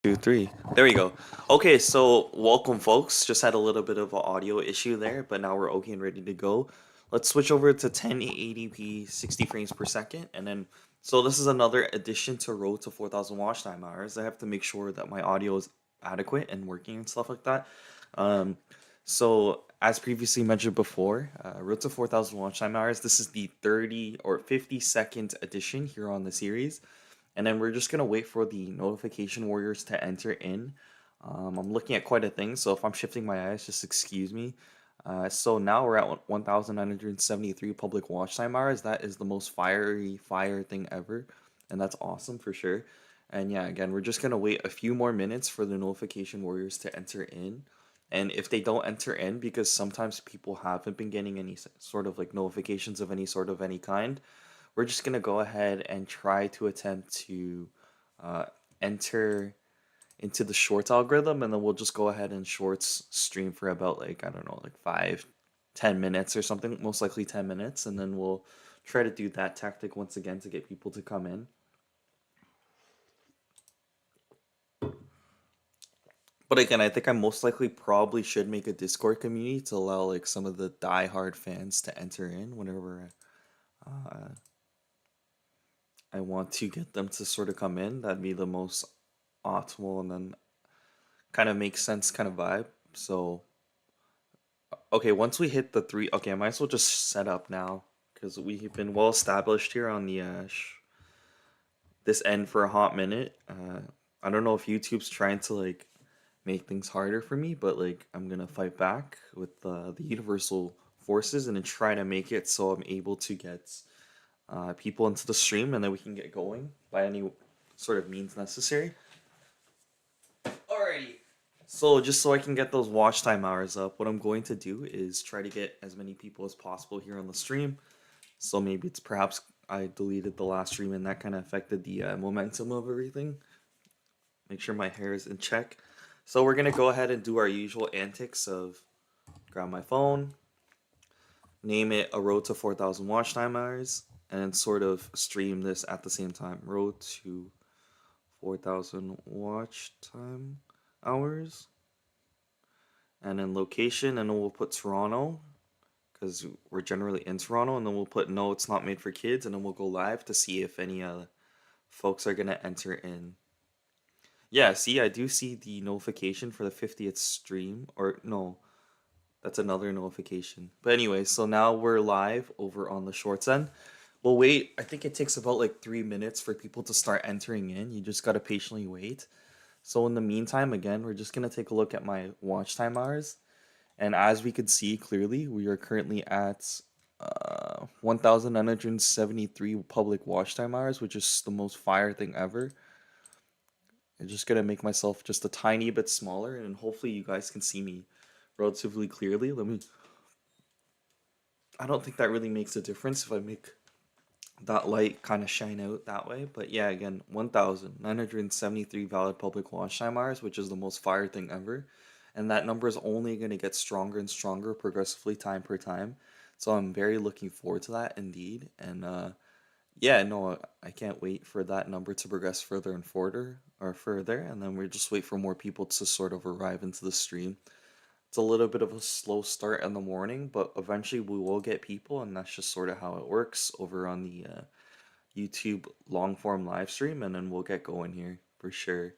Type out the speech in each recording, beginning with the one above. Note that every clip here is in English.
Two, three. There we go. Okay, so welcome, folks. Just had a little bit of an audio issue there, but now we're okay and ready to go. Let's switch over to 1080p 60 frames per second, and then so this is another addition to Road to 4,000 watch time hours. I have to make sure that my audio is adequate and working and stuff like that. Um, so as previously mentioned before, Road to 4,000 watch time hours. This is the 30 or 50-second edition here on the series. And then we're just gonna wait for the notification warriors to enter in. I'm looking at quite a thing, so if I'm shifting my eyes, just excuse me. So now we're at 1,973 public watch time hours. That is the most fire thing ever, and that's awesome for sure. And yeah, again, we're just gonna wait a few more minutes for the notification warriors to enter in. And if they don't enter in, because sometimes people haven't been getting any sort of like notifications of any kind, we're just gonna go ahead and try to attempt to uh, enter into the shorts algorithm, and then we'll just go ahead and shorts stream for about like I don't know, like 5, 10 minutes or something, most likely 10 minutes, and then we'll try to do that tactic once again to get people to come in. But again, I think I most likely probably should make a Discord community to allow like some of the die-hard fans to enter in whenever uh, I want to get them to sort of come in. That'd be the most optimal and then kind of makes sense kind of vibe. So, okay, once we hit the three, okay, I might as well just set up now because we've been well established here on the this end for a hot minute. I don't know if YouTube's trying to like make things harder for me, but like I'm gonna fight back with the universal forces and then try to make it so I'm able to get people into the stream and then we can get going by any sort of means necessary. Alrighty. So just so I can get those watch time hours up, what I'm going to do is try to get as many people as possible here on the stream. So maybe it's perhaps I deleted the last stream and that kind of affected the momentum of everything. Make sure my hair is in check. So we're gonna go ahead and do our usual antics of grab my phone, name it a road to 4,000 watch time hours, and sort of stream this at the same time. Road to 4,000 watch time hours, and then location, and then we'll put Toronto because we're generally in Toronto, and then we'll put no, it's not made for kids, and then we'll go live to see if any folks are gonna enter in. Yeah, see, I do see the notification for the 50th stream, or no, that's another notification. But anyway, so now we're live over on the shorts end. We'll wait. I think it takes about like 3 minutes for people to start entering in. You just gotta patiently wait. So in the meantime, again, we're just gonna take a look at my watch time hours. And as we could see clearly, we are currently at 1,973 public watch time hours, which is the most fire thing ever. I'm just gonna make myself just a tiny bit smaller, and hopefully you guys can see me relatively clearly. I don't think that really makes a difference if I make that light kind of shine out that way. But yeah, again, 1,973 valid public watch time hours, which is the most fire thing ever. And that number is only going to get stronger and stronger progressively time per time. So I'm very looking forward to that indeed. And yeah, no, I can't wait for that number to progress further and further. And then we just wait for more people to sort of arrive into the stream. It's a little bit of a slow start in the morning, but eventually we will get people, and that's just sort of how it works over on the YouTube long form live stream, and then we'll get going here for sure.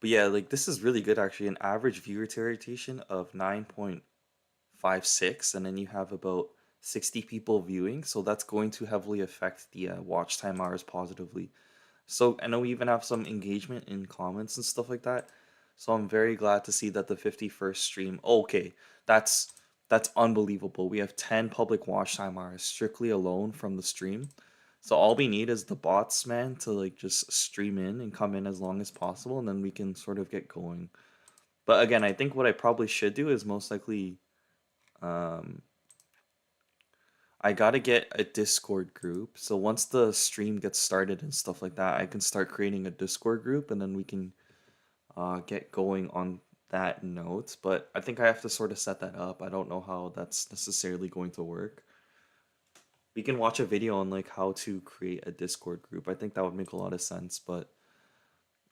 But yeah, like this is really good actually. An average viewer rotation of 9.56, and then you have about 60 people viewing, so that's going to heavily affect the watch time hours positively. So I know we even have some engagement in comments and stuff like that. So I'm very glad to see that the 51st stream. Okay, that's that's unbelievable. We have 10 public watch time hours strictly alone from the stream. So all we need is the bots, man, to like just stream in and come in as long as possible, and then we can sort of get going. But again, I think what I probably should do is most likely, um, I gotta get a Discord group. So once the stream gets started and stuff like that, I can start creating a Discord group, and then we can get going on that note. But I think I have to sort of set that up. I don't know how that's necessarily going to work. We can watch a video on like how to create a Discord group. I think that would make a lot of sense, but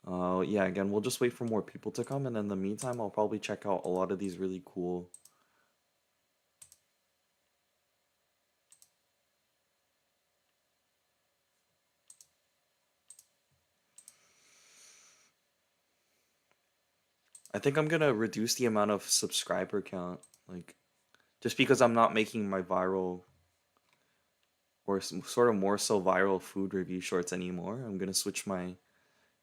Yeah, again, we'll just wait for more people to come, and in the meantime, I'll probably check out a lot of these really cool. I think I'm gonna reduce the amount of subscriber count, like just because I'm not making my viral or sort of more so viral food review shorts anymore. I'm gonna switch my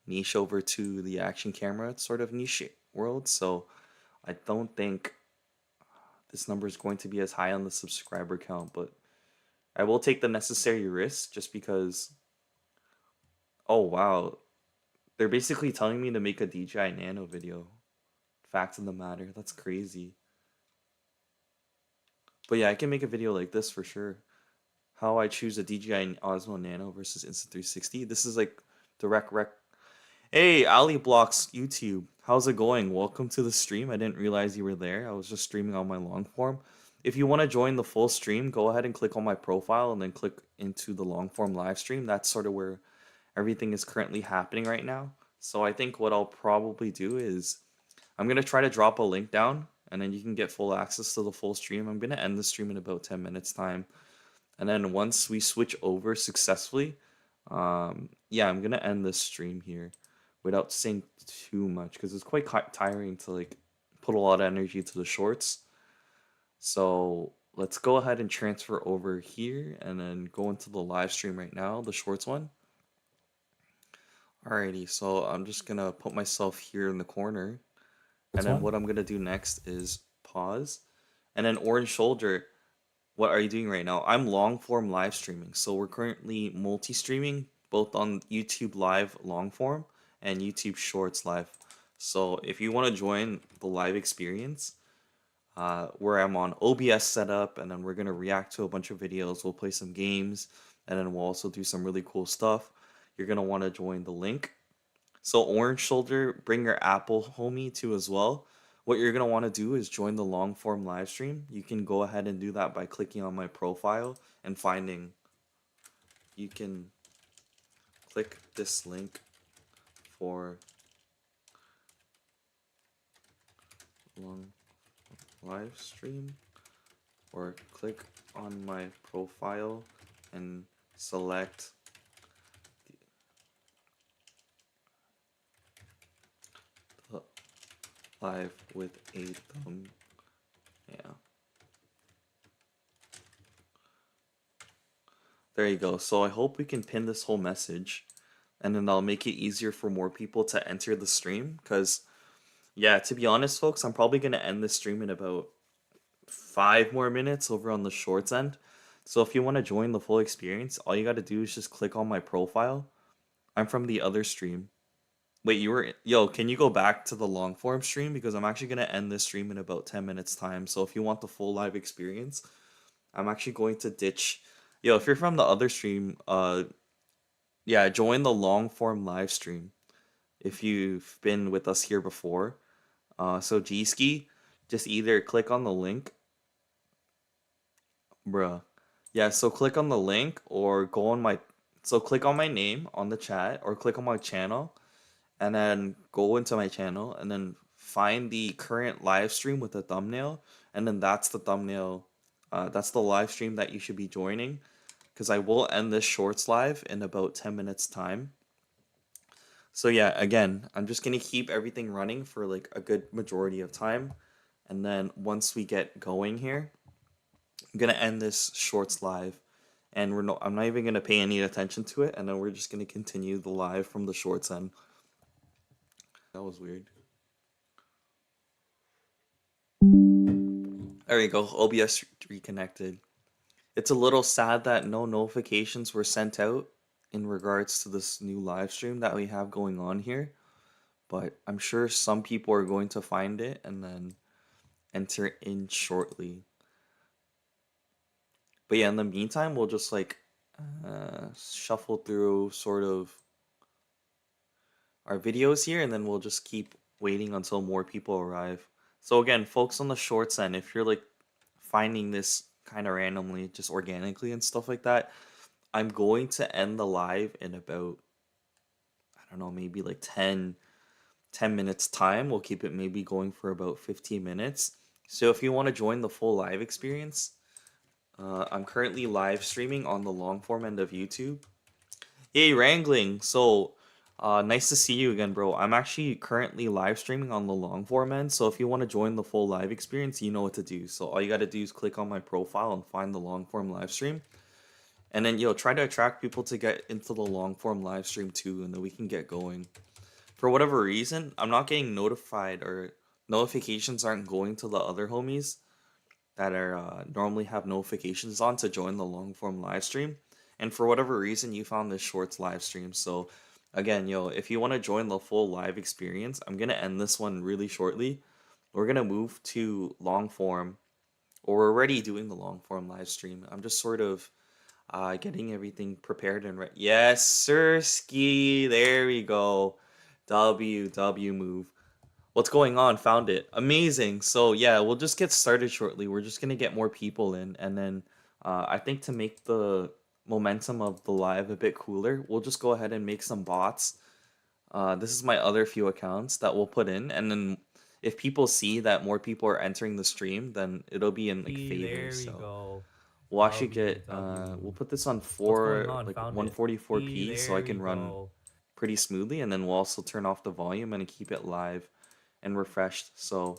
niche over to the action camera sort of niche world. So I don't think this number is going to be as high on the subscriber count, but I will take the necessary risk just because. Oh wow, they're basically telling me to make a DJI Nano video. Fact of the matter, that's crazy. But yeah, I can make a video like this for sure. How I choose a DJI Osmo Nano versus Insta360. This is like direct rec. Hey, Ali Blocks YouTube, how's it going? Welcome to the stream. I didn't realize you were there. I was just streaming on my long form. If you want to join the full stream, go ahead and click on my profile and then click into the long form live stream. That's sort of where everything is currently happening right now. So I think what I'll probably do is I'm gonna try to drop a link down and then you can get full access to the full stream. I'm gonna end the stream in about 10 minutes time. And then once we switch over successfully, yeah, I'm gonna end this stream here without saying too much because it's quite tiring to like put a lot of energy to the shorts. So let's go ahead and transfer over here and then go into the live stream right now, the shorts one. Alrighty, so I'm just gonna put myself here in the corner, and then what I'm gonna do next is pause, and then Orange Shoulder. What are you doing right now? I'm long form live streaming. So we're currently multi-streaming both on YouTube Live long form and YouTube Shorts Live. So if you want to join the live experience, where I'm on OBS setup, and then we're gonna react to a bunch of videos, we'll play some games, and then we'll also do some really cool stuff. You're gonna want to join the link. So Orange Shoulder, bring your Apple homie too as well. What you're gonna want to do is join the long form live stream. You can go ahead and do that by clicking on my profile and finding. You can click this link for long live stream, or click on my profile and select the live with a thumb. Yeah. There you go. So I hope we can pin this whole message and then I'll make it easier for more people to enter the stream. Because, yeah, to be honest, folks, I'm probably going to end the stream in about 5 more minutes over on the shorts end. So if you want to join the full experience, all you got to do is just click on my profile. I'm from the other stream. Wait, yo, can you go back to the long form stream? Because I'm actually going to end this stream in about 10 minutes time. So if you want the full live experience, I'm actually going to ditch. Yo, if you're from the other stream, yeah, join the long form live stream if you've been with us here before. So G-Ski, just either click on the link, bruh. Yeah, so click on the link or go on my, so click on my name on the chat or click on my channel and then go into my channel and then find the current live stream with the thumbnail, and then that's the thumbnail, that's the live stream that you should be joining, because I will end this shorts live in about 10 minutes time. So yeah, again, I'm just gonna keep everything running for like a good majority of time, and then once we get going here, I'm gonna end this shorts live, and I'm not even gonna pay any attention to it, and then we're just gonna continue the live from the shorts end. That was weird. There you go, OBS reconnected. It's a little sad that no notifications were sent out in regards to this new live stream that we have going on here, but I'm sure some people are going to find it and then enter in shortly. But yeah, in the meantime, we'll just like shuffle through sort of our videos here, and then we'll just keep waiting until more people arrive. So again, folks on the shorts end, if you're like finding this kind of randomly, just organically and stuff like that, I'm going to end the live in about, I don't know, maybe like 10 minutes time. We'll keep it maybe going for about 15 minutes. So if you want to join the full live experience, I'm currently live streaming on the long form end of YouTube. Hey, Wrangling. So, nice to see you again, bro. I'm actually currently live streaming on the long form end. So if you want to join the full live experience, you know what to do. So all you got to do is click on my profile and find the long form live stream. And then, try to attract people to get into the long form live stream too, and then we can get going. For whatever reason, I'm not getting notified, or notifications aren't going to the other homies that are normally have notifications on to join the long form live stream. And for whatever reason, you found this shorts live stream. So again, if you want to join the full live experience, I'm gonna end this one really shortly. We're gonna move to long form, or we're already doing the long form live stream. I'm just sort of getting everything prepared and ready. Yes, sir, ski. There we go. W move. What's going on? Found it. Amazing. So yeah, we'll just get started shortly. We're just gonna get more people in, and then I think to make the momentum of the live a bit cooler, we'll just go ahead and make some bots. This is my other few accounts that we'll put in, and then if people see that more people are entering the stream, then it'll be in like favor. There we So go. we'll actually get we'll Move. put this on What's going four on? like Found it. 144p so I There we can run go. pretty smoothly, and then we'll also turn off the volume and keep it live and refreshed. So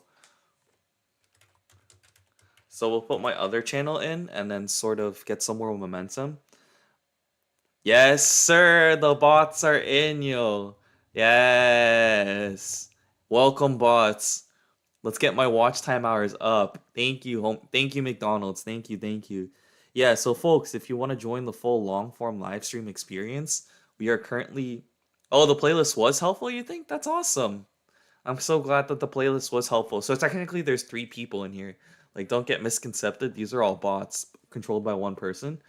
we'll put my other channel in and then sort of get some more momentum. Yes, sir. The bots are in, yo. Yes. Welcome, bots. Let's get my watch time hours up. Thank you, home. Thank you, McDonald's. Thank you, thank you. Yeah, so folks, if you want to join the full long form live stream experience, we are currently. Oh, the playlist was helpful, you think? That's awesome. I'm so glad that the playlist was helpful. So technically, there's 3 people in here. Like, don't get misconcepted. These are all bots controlled by one person.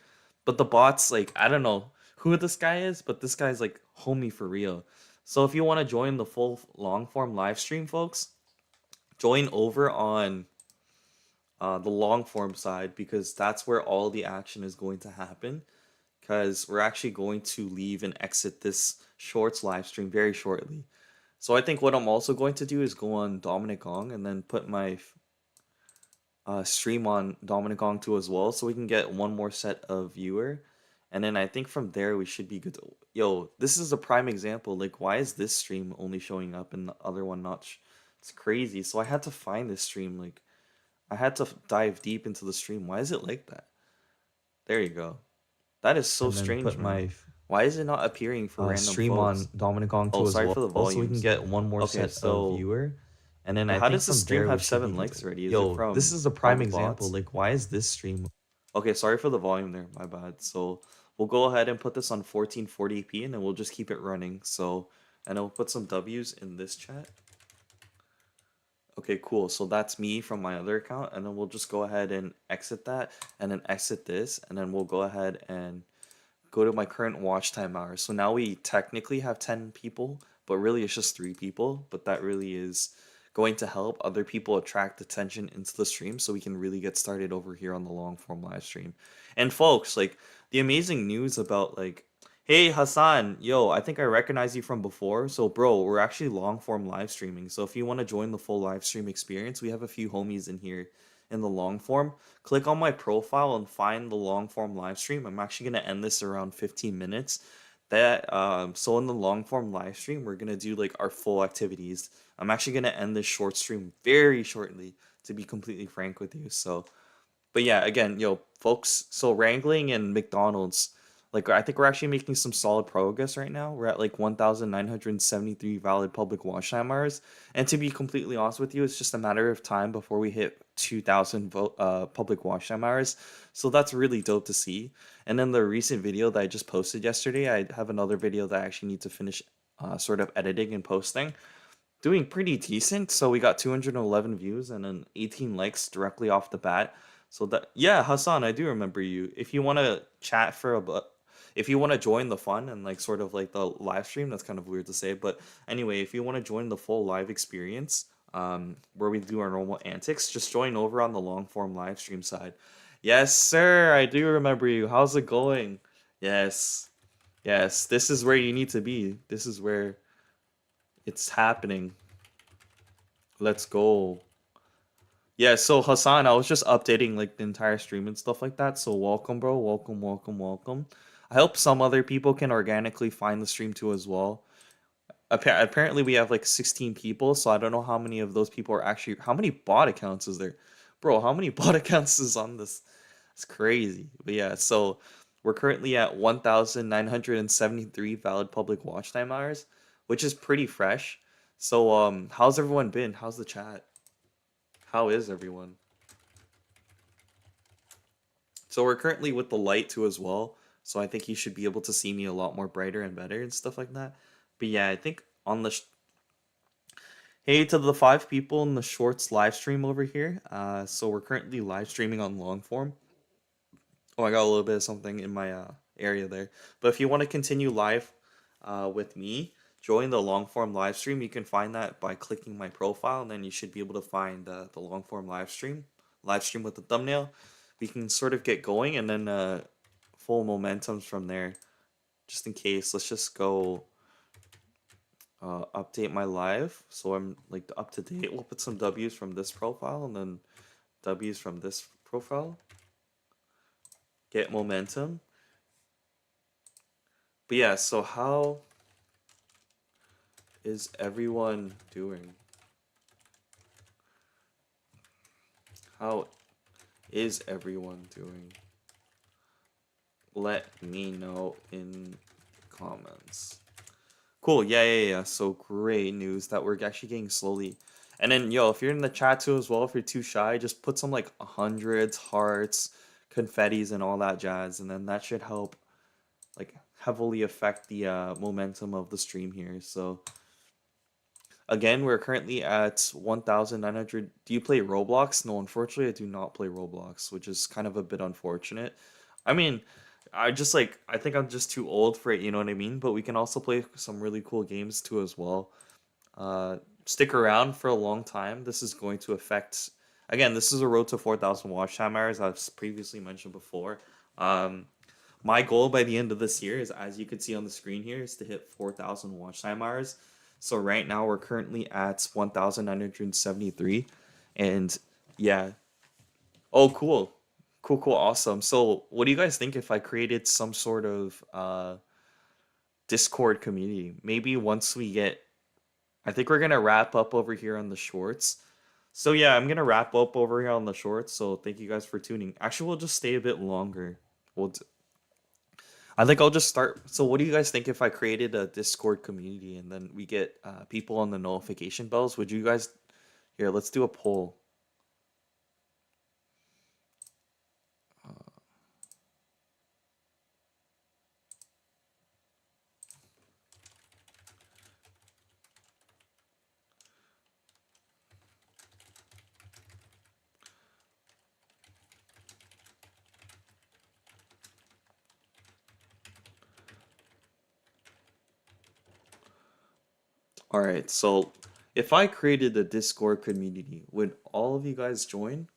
But the bots, like, I don't know who this guy is, but this guy's like homie for real. So if you want to join the full long form live stream, folks, join over on the long form side, because that's where all the action is going to happen. Because we're actually going to leave and exit this shorts live stream very shortly. So I think what I'm also going to do is go on Dominic Ong and then put my stream on Dominic Ong too as well, so we can get one more set of viewer. And then I think from there we should be good. Yo, this is a prime example. Like, why is this stream only showing up and the other one not? It's crazy. So I had to find this stream. Like, I had to dive deep into the stream. Why is it like that? There you go. That is so And then strange, put man. my Why is it not appearing for random stream folks? on Dominic Ong Oh, too as sorry well, for the so we volume. can get one more Okay, set of viewer. And then I how think does the from stream there we have should be 7 good. likes already? Is it Yo, from this is a all prime the example. bots? Like, why is this stream? Okay, sorry for the volume there. My bad. So we'll go ahead and put this on 1440p, and then we'll just keep it running. So, and I'll put some W's in this chat. Okay, cool. So that's me from my other account, and then we'll just go ahead and exit that, and then exit this, and then we'll go ahead and go to my current watch time hours. So now we technically have 10 people, but really it's just 3 people. But that really is going to help other people attract attention into the stream, so we can really get started over here on the long form live stream. And folks, like, the amazing news about, like, hey Hassan, yo, I think I recognize you from before. So bro, we're actually long form live streaming. So if you want to join the full live stream experience, we have a few homies in here in the long form. Click on my profile and find the long form live stream. I'm actually gonna end this around 15 minutes. So in the long form live stream, we're gonna do like our full activities. I'm actually gonna end this short stream very shortly, to be completely frank with you. So, but yeah, again, yo, folks. So wrangling and McDonald's, like, I think we're actually making some solid progress right now. We're at like 1,973 valid public watch time hours, and to be completely honest with you, it's just a matter of time before we hit 2,000 public watch time hours. So that's really dope to see. And then the recent video that I just posted yesterday, I have another video that I actually need to finish sort of editing and posting. Doing pretty decent. So we got 211 views and then 18 likes directly off the bat. So that, yeah, Hassan, I do remember you. If you want to chat for a bit, if you want to join the fun and like sort of like the live stream, that's kind of weird to say, but anyway, if you want to join the full live experience, where we do our normal antics, just join over on the long form live stream side. Yes, sir, I do remember you. How's it going? Yes. Yes, this is where you need to be. This is where it's happening. Let's go. Yeah, so Hassan, I was just updating like the entire stream and stuff like that. So welcome, bro. Welcome, welcome, welcome. I hope some other people can organically find the stream too as well. Apparently we have like 16 people, so I don't know how many of those people are actually how many bot accounts is there? Bro, how many bot accounts is on this? It's crazy. But yeah, so we're currently at 1,973 valid public watch time hours, which is pretty fresh. So how's everyone been? How's the chat? How is everyone? So we're currently with the light too as well. So I think you should be able to see me a lot more brighter and better and stuff like that. But yeah, I think on the hey to the 5 people in the shorts live stream over here. So we're currently live streaming on long form. Oh, I got a little bit of something in my area there. But if you want to continue live with me, join the long form live stream. You can find that by clicking my profile, and then you should be able to find the long form live stream with the thumbnail. We can sort of get going, and then full momentums from there. Just in case, let's just go update my live so I'm like up to date. We'll put some W's from this profile and then W's from this profile. Get momentum. But yeah, so how is everyone doing? How is everyone doing? Let me know in comments. Cool. Yeah. So great news that we're actually getting slowly. And then, yo, if you're in the chat too as well, if you're too shy, just put some like hundreds, hearts, confettis, and all that jazz, and then that should help like heavily affect the momentum of the stream here. So again, we're currently at 1,900. Do you play Roblox? No, unfortunately, I do not play Roblox, which is kind of a bit unfortunate. I mean, I think I'm just too old for it, you know what I mean? But we can also play some really cool games too as well. Stick around for a long time. This is going to affect. Again, this is a road to 4,000 watch time hours. I've previously mentioned before. Um, my goal by the end of this year is, as you can see on the screen here, is to hit 4,000 watch time hours. So right now we're currently at 1,973, and yeah. Oh, cool, cool, awesome. So what do you guys think if I created some sort of Discord community? Maybe once we get, I think we're gonna wrap up over here on the shorts. So yeah, I'm gonna wrap up over here on the shorts. So thank you guys for tuning. Actually, we'll just stay a bit longer. We'll I think I'll just start. So, what do you guys think if I created a Discord community and then we get people on the notification bells? Would you guys? Here, let's do a poll. All right. So, if I created a Discord community, would all of you guys join?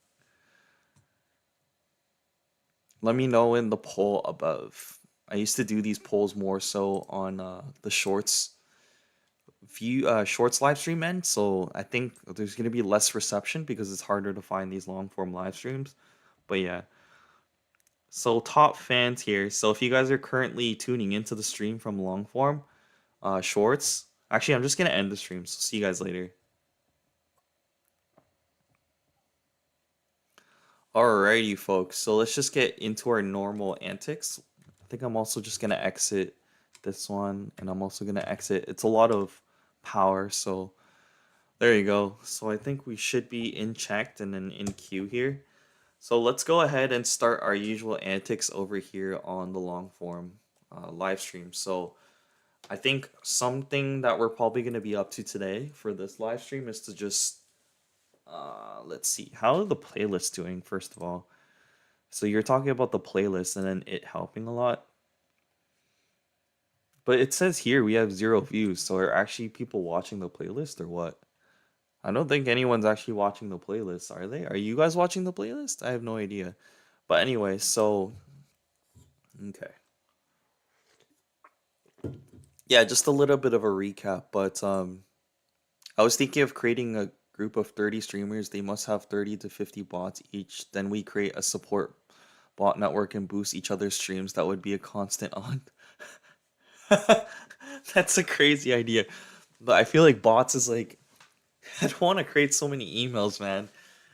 Let me know in the poll above. I used to do these polls more so on the shorts live stream end. So I think there's gonna be less reception because it's harder to find these long form live streams. But yeah. So top fans here. So if you guys are currently tuning into the stream from Longform, Shorts. Actually, I'm just gonna end the stream. So see you guys later. Alrighty, folks. So let's just get into our normal antics. I think I'm also just gonna exit this one, and I'm also gonna exit. It's a lot of power, so there you go. So I think we should be in checked and then in queue here. So let's go ahead and start our usual antics over here on the long form live stream. So I think something that we're probably going to be up to today for this live stream is to just let's see, how are the playlists doing first of all. So you're talking about the playlist and then it helping a lot, but it says here we have 0 views. So are actually people watching the playlist or what? I don't think anyone's actually watching the playlist, are they? Are you guys watching the playlist? I have no idea. But anyway, so okay. Yeah, just a little bit of a recap, but I was thinking of creating a group of 30 streamers. They must have 30 to 50 bots each. Then we create a support bot network and boost each other's streams. That would be a constant on. That's a crazy idea. But I feel like bots is like I don't want to create so many emails, man.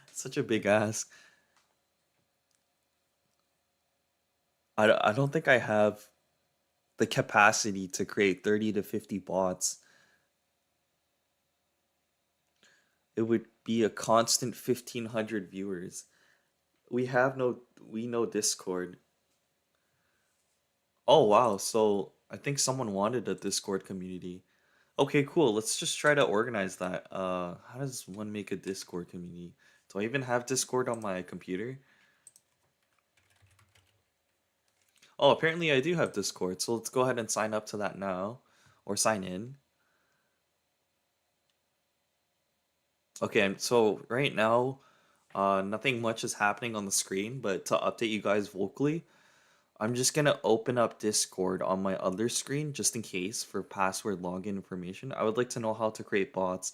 It's such a big ask. I don't think I have the capacity to create 30 to 50 bots. It would be a constant 1500 viewers. We have no we know Discord. Oh wow, so I think someone wanted a Discord community. Okay, cool. Let's just try to organize that. How does one make a Discord community? Do I even have Discord on my computer? Oh, apparently I do have Discord. So let's go ahead and sign up to that now or sign in. Okay, so right now, nothing much is happening on the screen, but to update you guys vocally, I'm just gonna open up Discord on my other screen just in case for password login information. I would like to know how to create bots.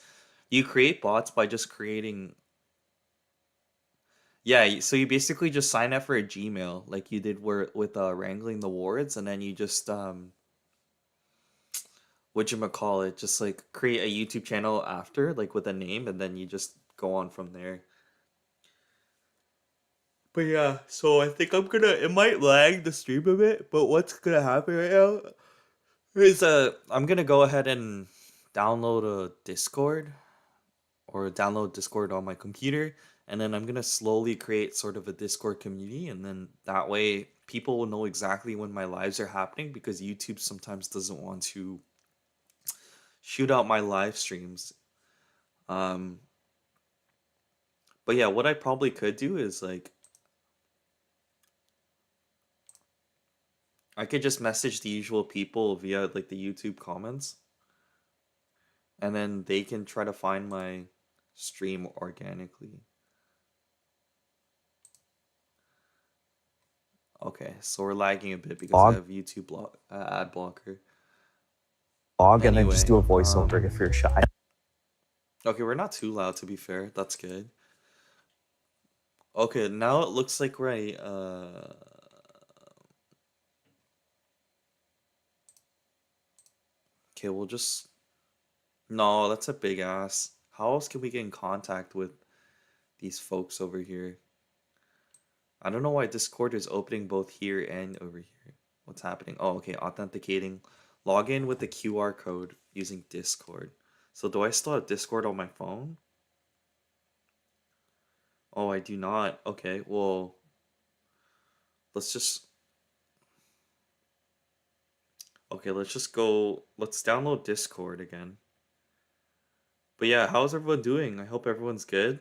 You create bots by just creating, yeah, so you basically just sign up for a Gmail like you did with wrangling the wards, and then you just whatchamacallit, just like create a YouTube channel after, like with a name, and then you just go on from there. But yeah, so I think I'm gonna. It might lag the stream a bit, but what's gonna happen right now is I'm gonna go ahead and download a Discord or download Discord on my computer, and then I'm gonna slowly create sort of a Discord community, and then that way people will know exactly when my lives are happening because YouTube sometimes doesn't want to shoot out my live streams. Um, but yeah, what I probably could do is like I could just message the usual people via like the YouTube comments, and then they can try to find my stream organically. Okay, so we're lagging a bit because I Log, have YouTube ad blocker. log, and then just Anyway, do a voiceover if you're shy. okay, we're not too loud to be fair. That's good. Okay, now it looks like we're okay, we'll just no, that's a big ass. How else can we get in contact with these folks over here? I don't know why Discord is opening both here and over here. What's happening? Oh, okay, authenticating. Log in with the QR code using Discord. So do I still have Discord on my phone? Oh, I do not. Okay, well, let's just okay, let's just go. Let's download Discord again. But yeah, how's everyone doing? I hope everyone's good.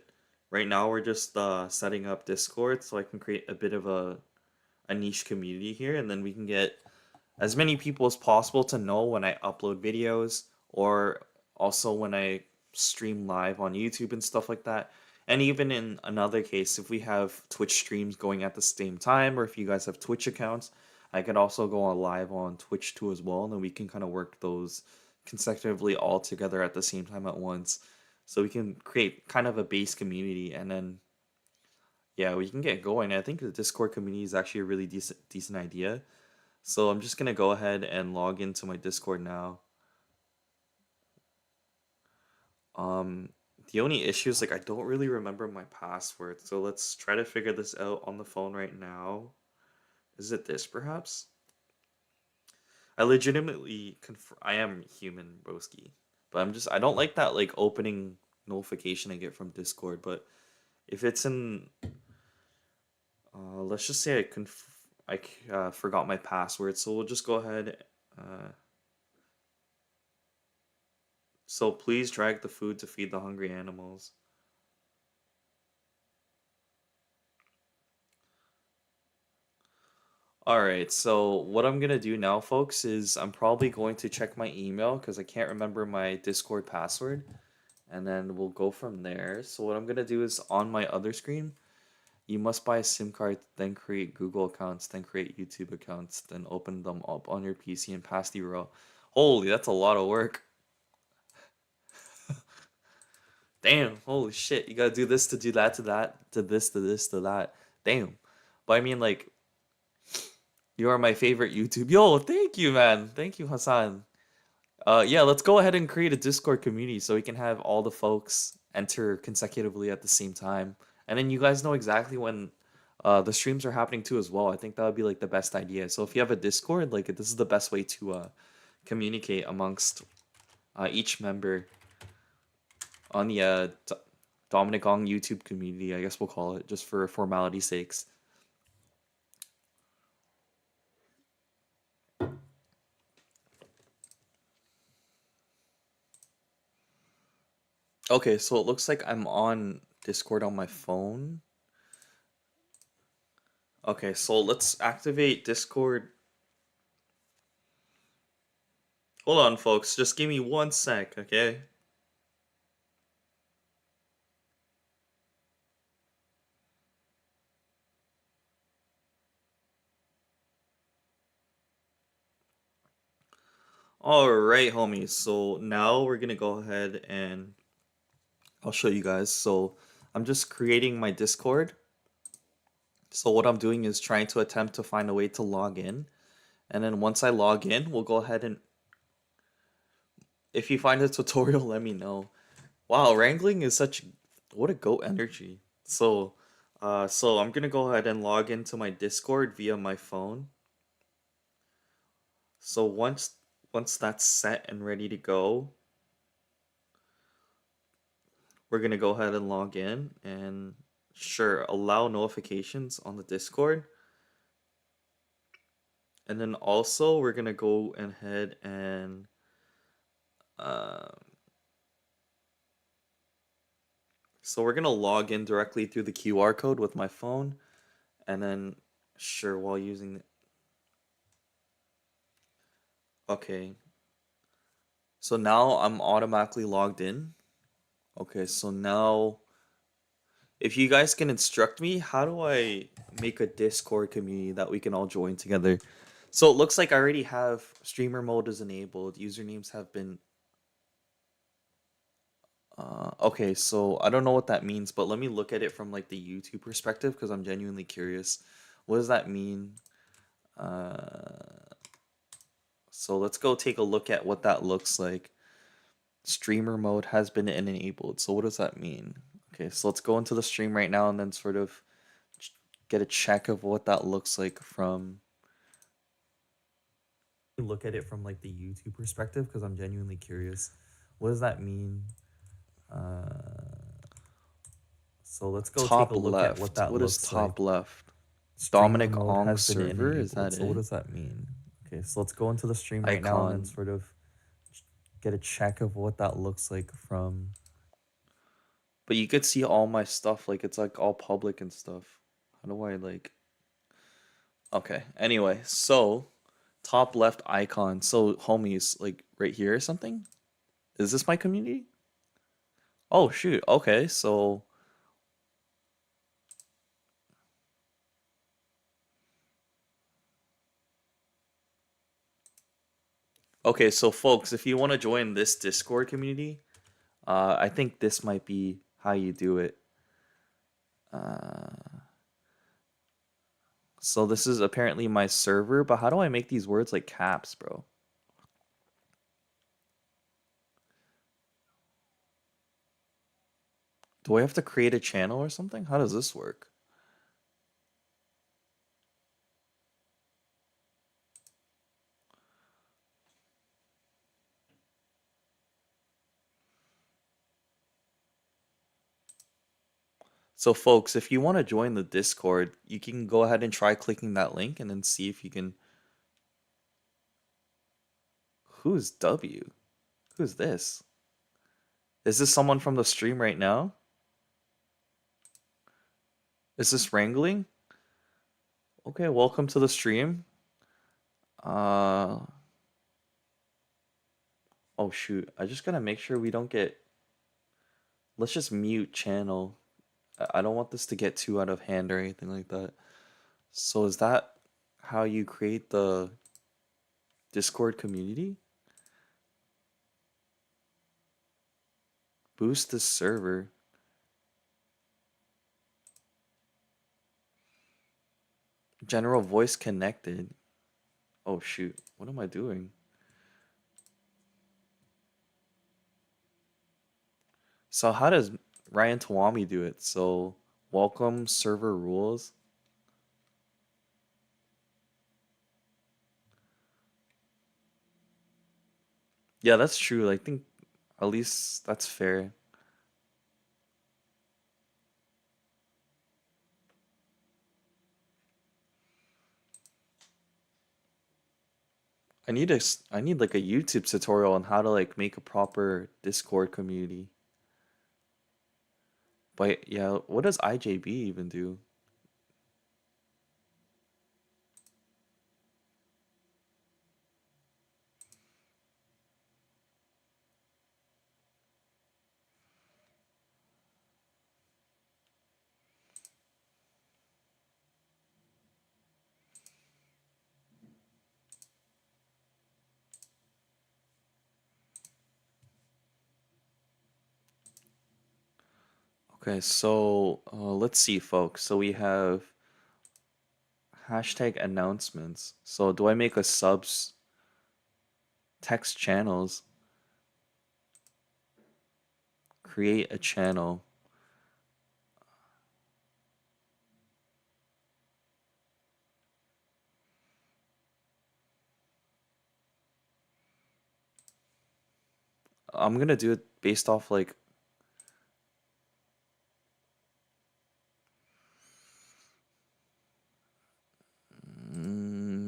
Right now we're just setting up Discord so I can create a bit of a niche community here, and then we can get as many people as possible to know when I upload videos or also when I stream live on YouTube and stuff like that. And even in another case, if we have Twitch streams going at the same time, or if you guys have Twitch accounts, I could also go on live on Twitch too as well, and then we can kind of work those consecutively all together at the same time at once. So we can create kind of a base community, and then yeah, we can get going. I think the Discord community is actually a really decent idea. So I'm just gonna go ahead and log into my Discord now. Um, the only issue is like I don't really remember my password, so let's try to figure this out on the phone right now. Is it this perhaps? I legitimately I am human, broski, but I don't like that like opening notification I get from Discord. But if it's in, let's just say forgot my password, so we'll just go ahead. Uh, So please drag the food to feed the hungry animals. Alright, so what I'm gonna do now, folks, is I'm probably going to check my email because I can't remember my Discord password. And then we'll go from there. So what I'm gonna do is on my other screen, you must buy a SIM card, then create Google accounts, then create YouTube accounts, then open them up on your PC and pass the URL. Holy, that's a lot of work. Damn, holy shit. You gotta do this to do that to that to this to this to that. Damn. But I mean, like, you are my favorite YouTube. Yo, thank you, man. Thank you, Hassan. Yeah, let's go ahead and create a Discord community so we can have all the folks enter consecutively at the same time. And then you guys know exactly when the streams are happening too as well. I think that would be like the best idea. So if you have a Discord, like this is the best way to communicate amongst each member on the Dominic Ong YouTube community, I guess we'll call it, just for formality sakes. Okay, so it looks like I'm on Discord on my phone. Okay, so let's activate Discord. Hold on, folks. Just give me 1 sec, okay? All right, homies. So now we're gonna go ahead and I'll show you guys. So I'm just creating my Discord. So what I'm doing is trying to attempt to find a way to log in. And then once I log in, we'll go ahead and if you find a tutorial, let me know. Wow, wrangling is such what a goat energy. So I'm gonna go ahead and log into my Discord via my phone. So once that's set and ready to go, we're gonna go ahead and log in and sure allow notifications on the Discord. And then also we're gonna go ahead and so we're gonna log in directly through the QR code with my phone, and then sure while using the, okay. So now I'm automatically logged in. Okay, so now if you guys can instruct me, how do I make a Discord community that we can all join together? So it looks like I already have streamer mode is enabled. Usernames have been okay, so I don't know what that means, but let me look at it from like the YouTube perspective because I'm genuinely curious. What does that mean? So let's go take a look at what that looks like. Streamer mode has been enabled. So what does that mean? Okay, so let's go into the stream right now and then sort of get a check of what that looks like from look at it from like the YouTube perspective because I'm genuinely curious. What does that mean? So let's go Top take a look at what left. that What is looks top like. left? Streamer Dominic mode Ong has been server? Is enabled. that So what it? does that mean? Okay, so let's go into the stream right now and then Icon. sort of get a check of what that looks like from. But you could see all my stuff, like it's like all public and stuff. How do I like? Okay. Anyway, so top left icon. So homies, like right here or something. Is this my community? Oh shoot. Okay, so okay, so folks, if you want to join this Discord community, I think this might be how you do it. So this is apparently my server, but how do I make these words like caps, bro? Do I have to create a channel or something? How does this work? So folks, if you want to join the Discord, you can go ahead and try clicking that link and then see if you can. Who's W? Who's this? Is this someone from the stream right now? Is this wrangling? Okay, welcome to the stream. Oh shoot, I just gotta make sure we don't get. Let's just mute channel. I don't want this to get too out of hand or anything like that. So is that how you create the Discord community? Boost the server. General voice connected. Oh shoot. What am I doing? So how does Ryan Tawami do it? So welcome server rules. Yeah, that's true. I think at least that's fair. I need like a YouTube tutorial on how to like make a proper Discord community. But yeah, what does IJB even do? Okay, so let's see, folks. So we have hashtag announcements. So do I make a subs text channels? Create a channel. I'm gonna do it based off like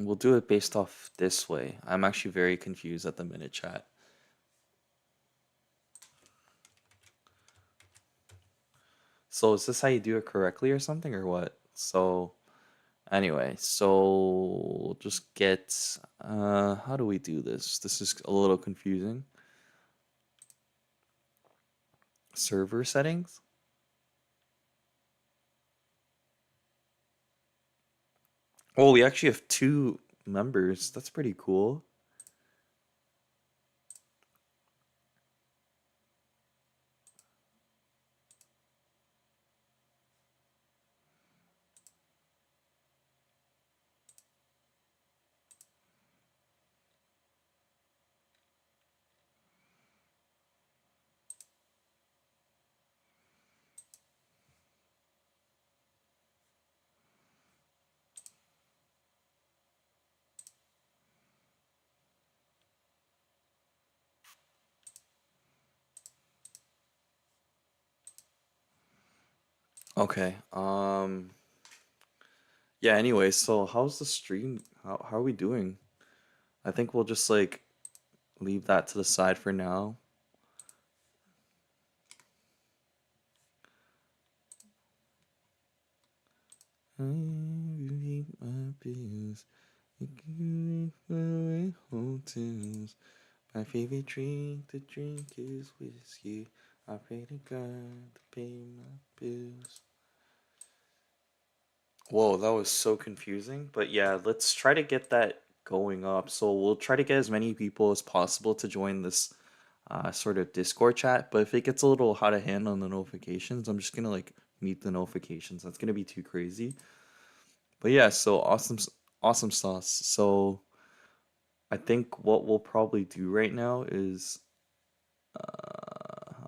we'll do it based off this way. I'm actually very confused at the minute, chat. So is this how you do it correctly or something or what? So anyway, so we'll just get how do we do this? This is a little confusing. Server settings? Oh, we actually have two members. That's pretty cool. Okay. Yeah, anyway, so how's the stream? How are we doing? I think we'll just like leave that to the side for now. My favorite drink to drink is whiskey. I pray to God to pay my bills. Whoa, that was so confusing. But yeah, let's try to get that going up. So we'll try to get as many people as possible to join this sort of Discord chat. But if it gets a little out of hand on the notifications, I'm just gonna like mute the notifications. That's gonna be too crazy. But yeah, so awesome sauce. So I think what we'll probably do right now is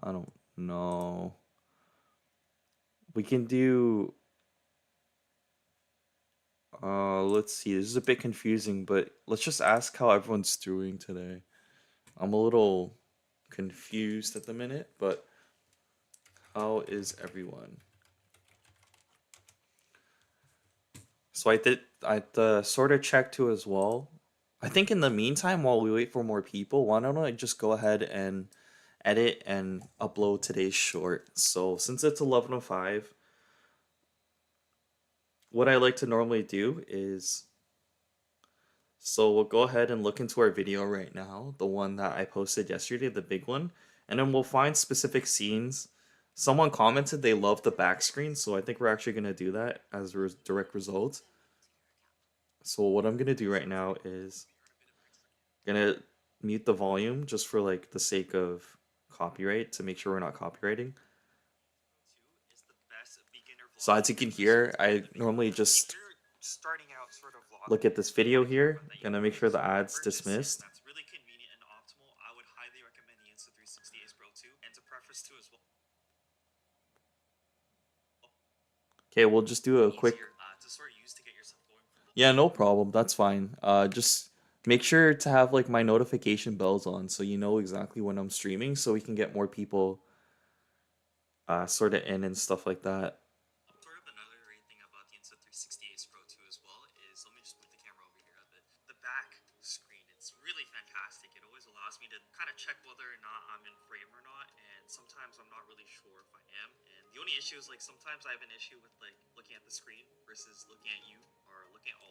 I don't know. We can do let's see. This is a bit confusing, but let's just ask how everyone's doing today. I'm a little confused at the minute, but how is everyone? So I sort of check too as well. I think in the meantime, while we wait for more people, why don't I just go ahead and edit and upload today's short? So since it's 11:05, what I like to normally do is so we'll go ahead and look into our video right now, the one that I posted yesterday, the big one, and then we'll find specific scenes. Someone commented they love the back screen, so I think we're actually gonna do that as a direct result. So what I'm gonna do right now is gonna mute the volume just for like the sake of copyright to make sure we're not copywriting. So as you can hear, I normally just look at this video here. Gonna make sure the ad's dismissed. Okay, we'll just do a quick. Yeah, no problem. That's fine. Just make sure to have like my notification bells on so you know exactly when I'm streaming, so we can get more people sort of in and stuff like that.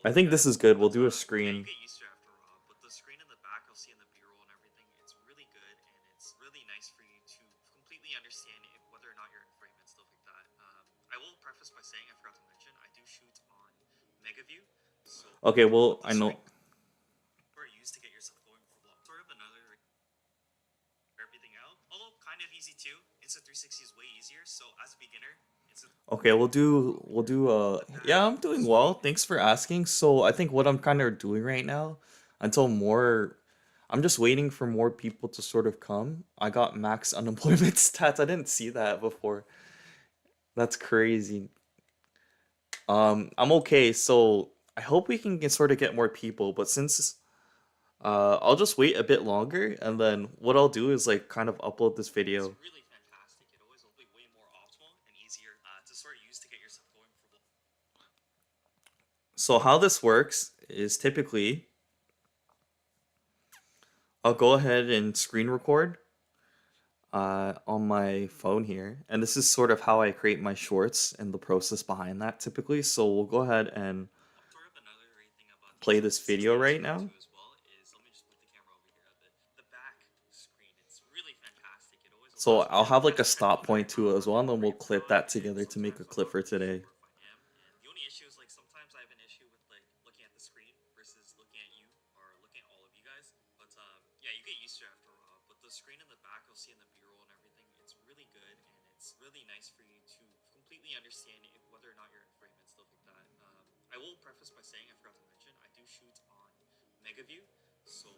I think this is good. We'll do a screen. Okay, well, I know. Okay, we'll do yeah, I'm doing well. Thanks for asking. So I think what I'm kind of doing right now until more I'm just waiting for more people to sort of come. I got max unemployment stats. I didn't see that before. That's crazy. I'm okay. So I hope we can sort of get more people, but since I'll just wait a bit longer and then what I'll do is like kind of upload this video. So how this works is typically I'll go ahead and screen record on my phone here, and this is sort of how I create my shorts and the process behind that typically. So we'll go ahead and play this video right now. So I'll have like a stop point too as well, and then we'll clip that together to make a clip for today.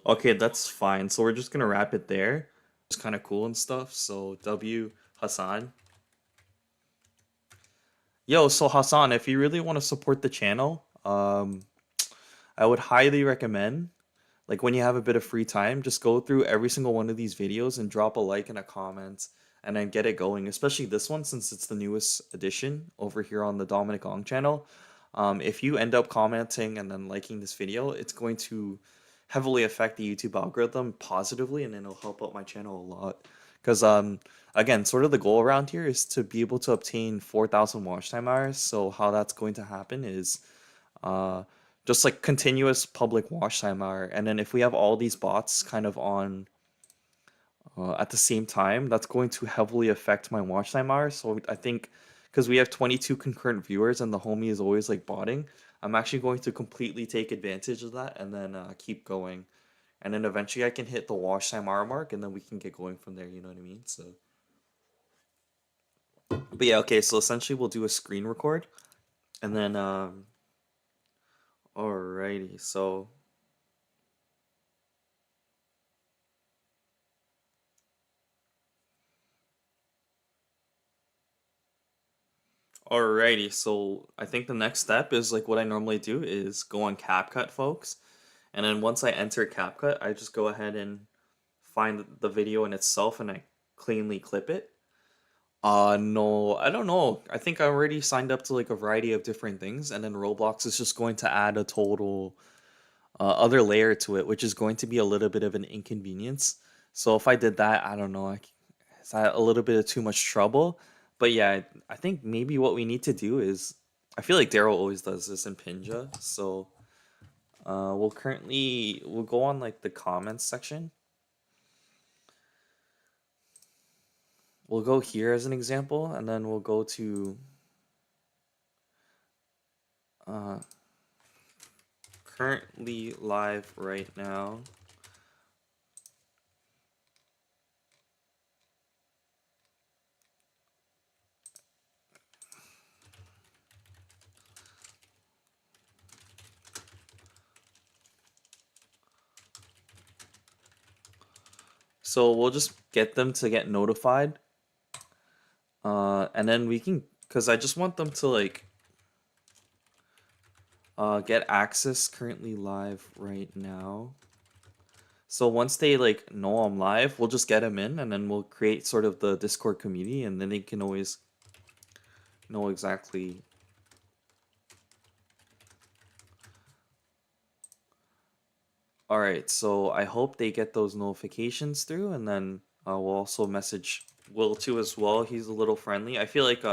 Okay, that's fine. So we're just gonna wrap it there. It's kind of cool and stuff. So W Hassan. Yo, so Hassan, if you really want to support the channel, I would highly recommend, like when you have a bit of free time, just go through every single one of these videos and drop a like and a comment and then get it going, especially this one since it's the newest edition over here on the Dominic Ong channel. If you end up commenting and then liking this video, it's going to heavily affect the YouTube algorithm positively and it'll help out my channel a lot. Because again, sort of the goal around here is to be able to obtain 4,000 watch time hours. So how that's going to happen is uh, just like continuous public watch time hour. And then if we have all these bots kind of on at the same time, that's going to heavily affect my watch time hour. So I think because we have 22 concurrent viewers and the homie is always like botting, I'm actually going to completely take advantage of that and then keep going. And then eventually I can hit the watch time hour mark and then we can get going from there. You know what I mean? So, but yeah, okay. So essentially we'll do a screen record and then, alrighty. So, alrighty, so I think the next step is like what I normally do is go on CapCut, folks. And then once I enter CapCut, I just go ahead and find the video in itself and I cleanly clip it. No, I don't know. I think I already signed up to like a variety of different things, and then Roblox is just going to add a total other layer to it, which is going to be a little bit of an inconvenience. So if I did that, I don't know, is that a little bit of too much trouble? But yeah, I think maybe what we need to do is, I feel like Daryl always does this in Pinja. So we'll go on like the comments section. We'll go here as an example, and then we'll go to uh, currently live right now. So we'll just get them to get notified. And then we can, because I just want them to like get access currently live right now. So once they like know I'm live, we'll just get them in, and then we'll create sort of the Discord community, and then they can always know exactly. All right, so I hope they get those notifications through, and then we'll also message Will too as well. He's a little friendly. I feel like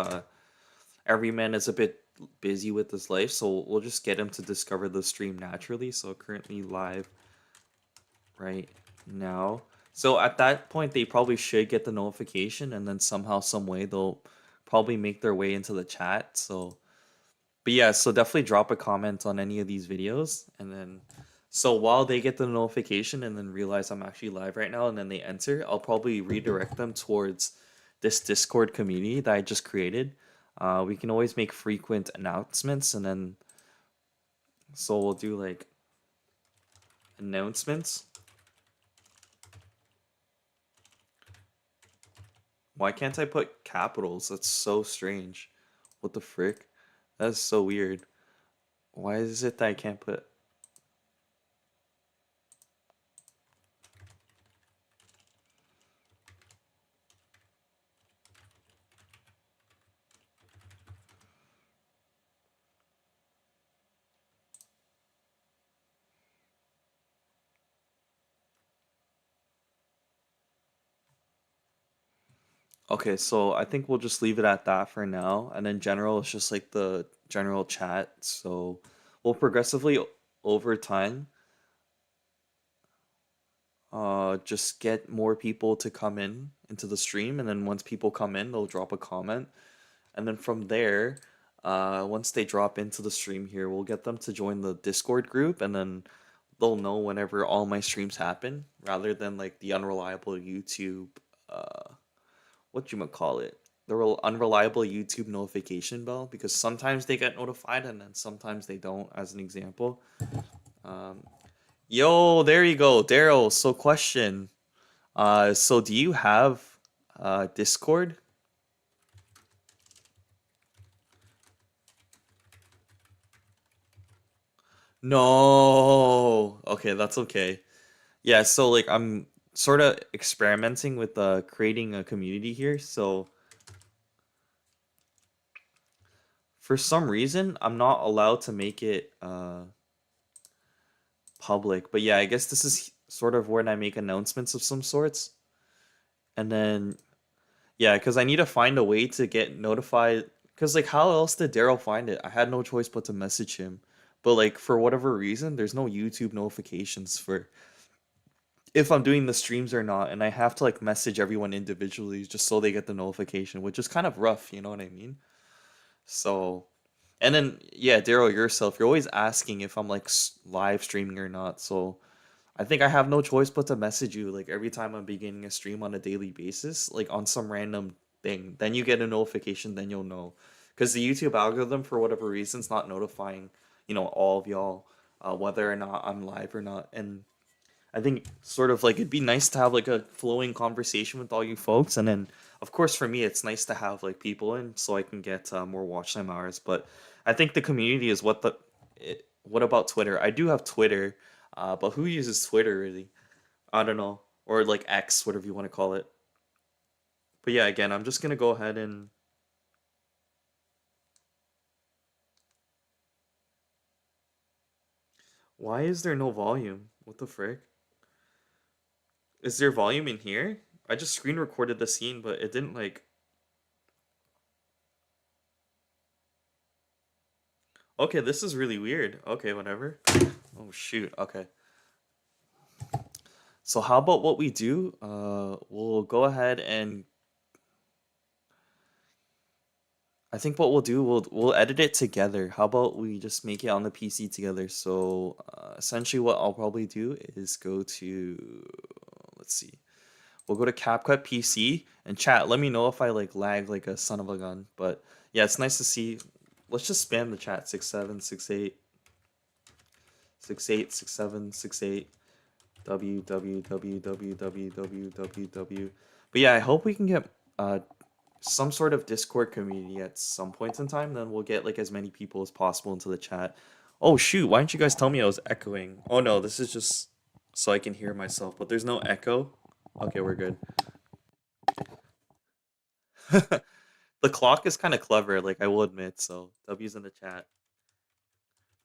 every man is a bit busy with his life, so we'll just get him to discover the stream naturally. So currently live right now. So at that point, they probably should get the notification, and then somehow, some way, they'll probably make their way into the chat. So, but yeah, so definitely drop a comment on any of these videos, and then so while they get the notification and then realize I'm actually live right now, and then they enter, I'll probably redirect them towards this Discord community that I just created. We can always make frequent announcements, and then so we'll do like announcements. Why can't I put capitals? That's so strange. What the frick? That's so weird. Why is it that I can't put... Okay, so I think we'll just leave it at that for now. And then general is just like the general chat. So we'll progressively over time just get more people to come in into the stream, and then once people come in, they'll drop a comment. And then from there, once they drop into the stream here, we'll get them to join the Discord group, and then they'll know whenever all my streams happen, rather than like the unreliable YouTube, what you might call it, the unreliable YouTube notification bell, because sometimes they get notified and then sometimes they don't, as an example. Um, Yo, there you go, Daryl. So question, so do you have Discord? No. Okay, that's okay. Yeah, so like I'm sort of experimenting with creating a community here. So for some reason, I'm not allowed to make it public. But yeah, I guess this is sort of when I make announcements of some sorts. And then yeah, because I need to find a way to get notified. Because like, how else did Daryl find it? I had no choice but to message him. But like, for whatever reason, there's no YouTube notifications for if I'm doing the streams or not, and I have to like message everyone individually just so they get the notification, which is kind of rough, you know what I mean? So, and then yeah, Daryl yourself, you're always asking if I'm like live streaming or not. So, I think I have no choice but to message you like every time I'm beginning a stream on a daily basis, like on some random thing. Then you get a notification, then you'll know. Because the YouTube algorithm, for whatever reason, is not notifying, all of y'all, whether or not I'm live or not. And I think sort of like it'd be nice to have like a flowing conversation with all you folks, and then of course for me it's nice to have like people in so I can get more watch time hours. But I think the community is what about Twitter? I do have Twitter, but who uses Twitter really? I don't know, or like X, whatever you want to call it. But yeah, again, I'm just gonna go ahead and why is there no volume? What the frick? Is there volume in here? I just screen recorded the scene, but it didn't like. Okay, this is really weird. Okay, whatever. Oh shoot. Okay. So how about what we do? We'll go ahead and I think what we'll do, we'll edit it together. How about we just make it on the PC together? So essentially, what I'll probably do is go to let's see. We'll go to CapCut PC and chat. Let me know if I like lag like a son of a gun. But yeah, it's nice to see. Let's just spam the chat 6768 68 67 68. www. But yeah, I hope we can get some sort of Discord community at some point in time. Then we'll get like as many people as possible into the chat. Oh shoot! Why didn't you guys tell me I was echoing? Oh no, this is just so I can hear myself. But there's no echo. Okay, we're good. The clock is kind of clever, like I will admit. So W's in the chat.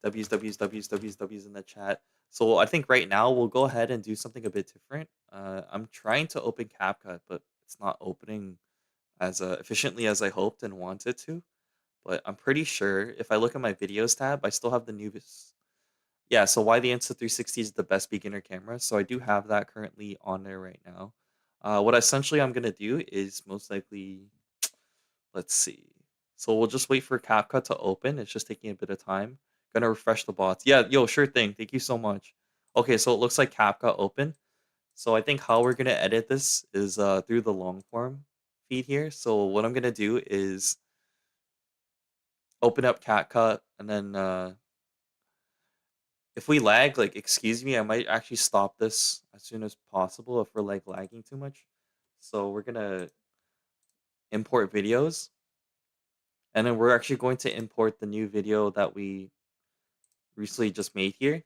W's in the chat. So I think right now we'll go ahead and do something a bit different. I'm trying to open CapCut, but it's not opening as efficiently as I hoped and wanted to. But I'm pretty sure if I look at my videos tab, I still have the new. Yeah, so why the Insta360 is the best beginner camera. So I do have that currently on there right now. What essentially I'm gonna do is most likely, let's see. So we'll just wait for CapCut to open. It's just taking a bit of time. Gonna refresh the bots. Yeah, yo, sure thing. Thank you so much. Okay, so it looks like CapCut open. So I think how we're gonna edit this is through the long form feed here. So what I'm gonna do is open up CapCut and then if we lag, like excuse me, I might actually stop this as soon as possible if we're like lagging too much. So we're gonna import videos and then we're actually going to import the new video that we recently just made here.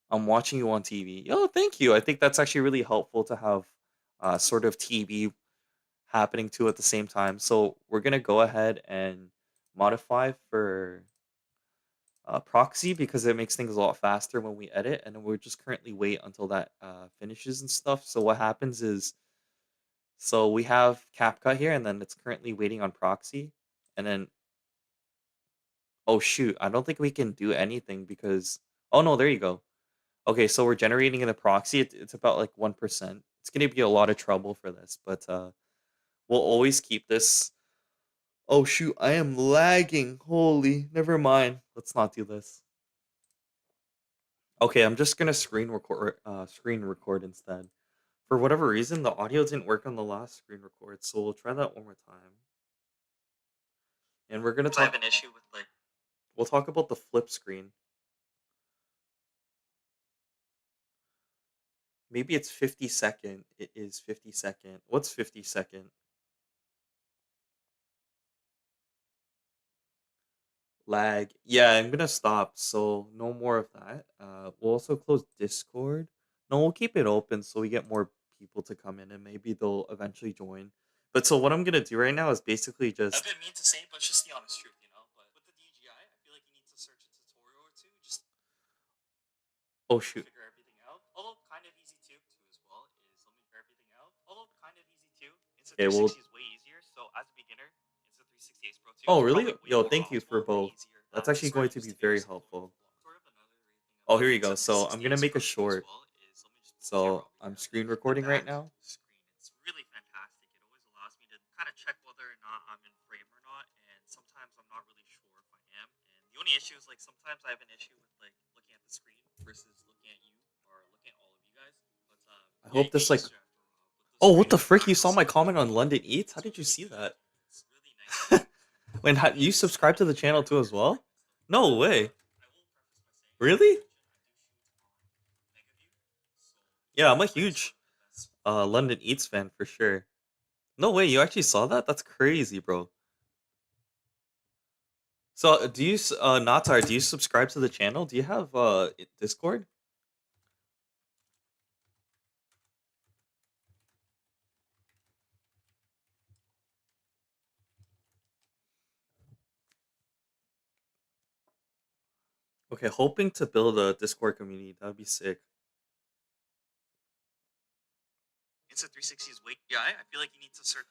I'm watching you on TV. Oh, thank you. I think that's actually really helpful to have sort of TV happening too at the same time. So we're gonna go ahead and modify for proxy because it makes things a lot faster when we edit, and then we're just currently wait until that finishes and stuff. So what happens is, so we have CapCut here, and then it's currently waiting on proxy, and then oh shoot, I don't think we can do anything because oh no, there you go. Okay, so we're generating in the proxy. It's about like 1%. It's gonna be a lot of trouble for this, but we'll always keep this. Oh shoot, I am lagging. Holy, never mind. Let's not do this. Okay, I'm just gonna screen record instead. For whatever reason, the audio didn't work on the last screen record, so we'll try that one more time. And we're gonna talk. I have an issue with like. We'll talk about the flip screen. Maybe it's 50-second. It is 50-second. What's 50-second? Lag. Yeah, I'm gonna stop. So no more of that. We'll also close Discord. No, we'll keep it open so we get more people to come in and maybe they'll eventually join. But so what I'm gonna do right now is basically just. I didn't mean to say it, but it's just the honest truth, you know. But with the DJI, I feel like you need to search a tutorial or two just. Oh shoot. Figure everything out. Although kind of easy too as well is let me figure everything out. Although kind of easy too. Insta360 is way easier. So as a beginner, Insta360 Ace Pro 2. Oh really? Yo, thank you for both. That's actually going to be very helpful. Oh, here you go. So I'm gonna make a short. So I'm screen recording right now. It's really fantastic. It always allows me to kind of check whether or not I'm in frame or not, and sometimes I'm not really sure if I am. And the only issue is like sometimes I have an issue with like looking at the screen versus looking at you or looking at all of you guys. But I hope this like. Oh, what the frick? You saw my comment on London Eats? How did you see that? When you subscribe to the channel too as well? No way. Really? Yeah, I'm a huge London Eats fan for sure. No way, you actually saw that? That's crazy, bro. So, do you Natar, do you subscribe to the channel? Do you have Discord? Okay, hoping to build a Discord community. That would be sick. Insta360 is wait. Yeah, I feel like you need to search.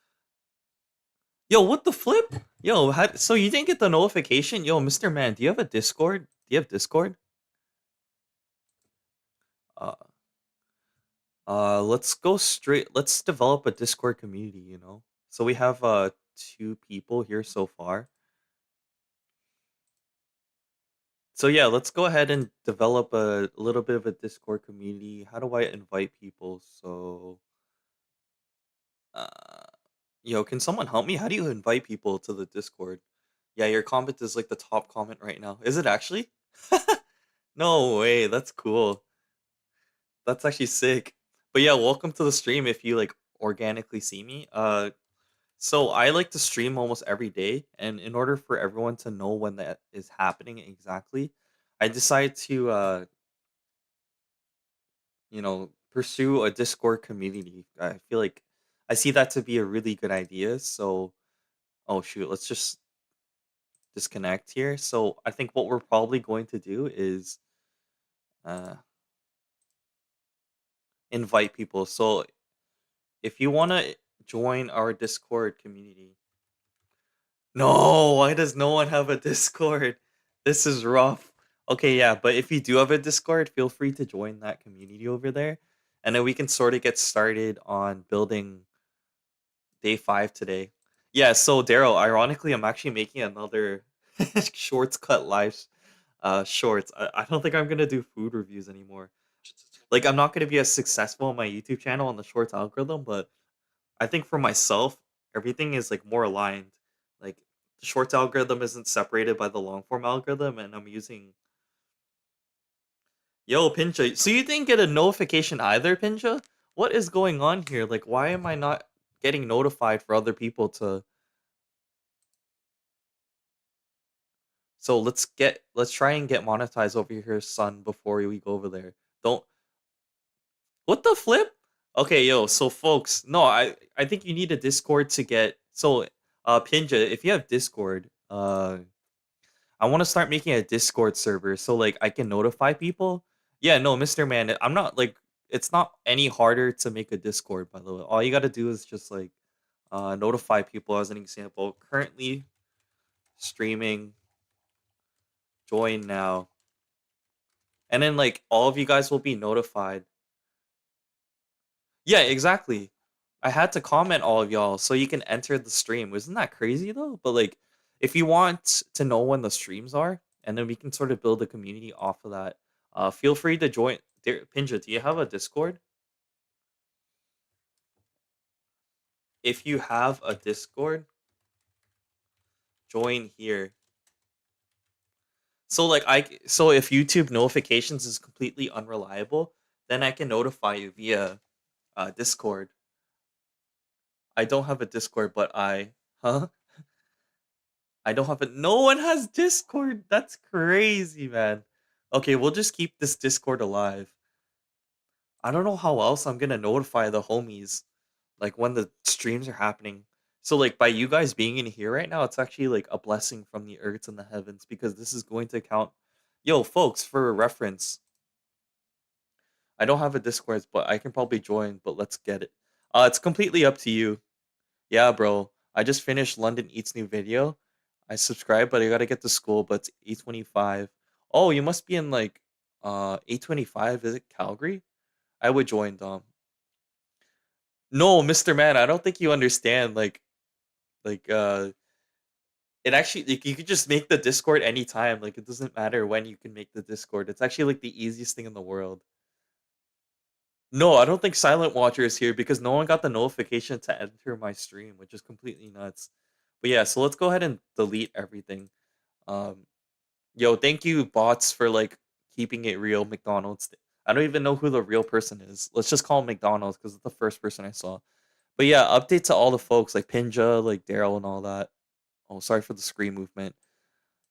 Yo, what the flip? Yo, so you didn't get the notification? Yo, Mr. Man, do you have a Discord? Do you have Discord? Uh, let's go straight. Let's develop a Discord community. You know, so we have 2 people here so far. So yeah, let's go ahead and develop a little bit of a Discord community. How do I invite people? So, uh, yo, can someone help me? How do you invite people to the Discord? Yeah, your comment is like the top comment right now. Is it actually? No way, that's cool. That's actually sick. But yeah, welcome to the stream if you like organically see me. So I like to stream almost every day, and in order for everyone to know when that is happening exactly, I decide to pursue a Discord community. I feel like I see that to be a really good idea. So, oh shoot, let's just disconnect here. So I think what we're probably going to do is uh invite people. So if you want to join our Discord community. No, why does no one have a Discord? This is rough. Okay, yeah, but if you do have a Discord, feel free to join that community over there. And then we can sort of get started on building day 5 today. Yeah, so Daryl, ironically, I'm actually making another shorts cut live shorts. I don't think I'm gonna do food reviews anymore. Like I'm not gonna be as successful on my YouTube channel on the shorts algorithm, but I think for myself, everything is like more aligned. Like the shorts algorithm isn't separated by the long form algorithm, and I'm using Yo Pincha. So you didn't get a notification either, Pincha? What is going on here? Like, why am I not getting notified for other people to? So let's try and get monetized over here, son, before we go over there. Don't what the flip? Okay, yo, so folks, no, I think you need a Discord to get so Pinja, if you have Discord, I want to start making a Discord server so like I can notify people. Yeah, no, Mr. Man, I'm not like it's not any harder to make a Discord, by the way. All you got to do is just like notify people as an example. Currently streaming, join now. And then like all of you guys will be notified. Yeah, exactly. I had to comment all of y'all so you can enter the stream. Isn't that crazy though? But like if you want to know when the streams are, and then we can sort of build a community off of that. Feel free to join. Pinja, do you have a Discord? If you have a Discord, join here. So like so if YouTube notifications is completely unreliable, then I can notify you via Discord. I don't have a Discord, but huh? I don't have it. No one has Discord. That's crazy, man. Okay, we'll just keep this Discord alive. I don't know how else I'm gonna notify the homies, like when the streams are happening. So, like, by you guys being in here right now, it's actually like a blessing from the earth and the heavens because this is going to count. Yo, folks, for reference, I don't have a Discord, but I can probably join. But let's get it. It's completely up to you. Yeah, bro. I just finished London Eats new video. I subscribed, but I gotta get to school, but it's 8:25. Oh, you must be in like 8:25. Is it Calgary? I would join Dom. No, Mr. Man, I don't think you understand. Like it actually like, you could just make the Discord anytime. Like it doesn't matter when you can make the Discord. It's actually like the easiest thing in the world. No, I don't think Silent Watcher is here because no one got the notification to enter my stream, which is completely nuts. But yeah, so let's go ahead and delete everything. Um, yo, thank you bots for like keeping it real, McDonald's. I don't even know who the real person is. Let's just call him McDonald's because it's the first person I saw. But yeah, update to all the folks like Pinja, like Daryl, and all that. Oh, sorry for the screen movement.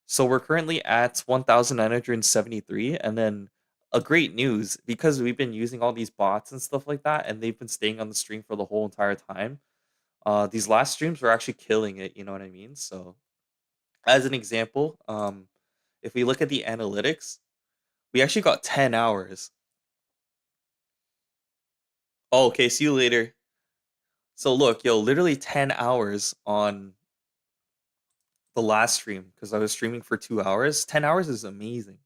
So we're currently at 1,973, and then a great news because we've been using all these bots and stuff like that, and they've been staying on the stream for the whole entire time. These last streams were actually killing it. You know what I mean? So as an example, if we look at the analytics, we actually got 10 hours. Oh, okay, see you later. So look, yo, literally 10 hours on the last stream because I was streaming for 2 hours. 10 hours is amazing.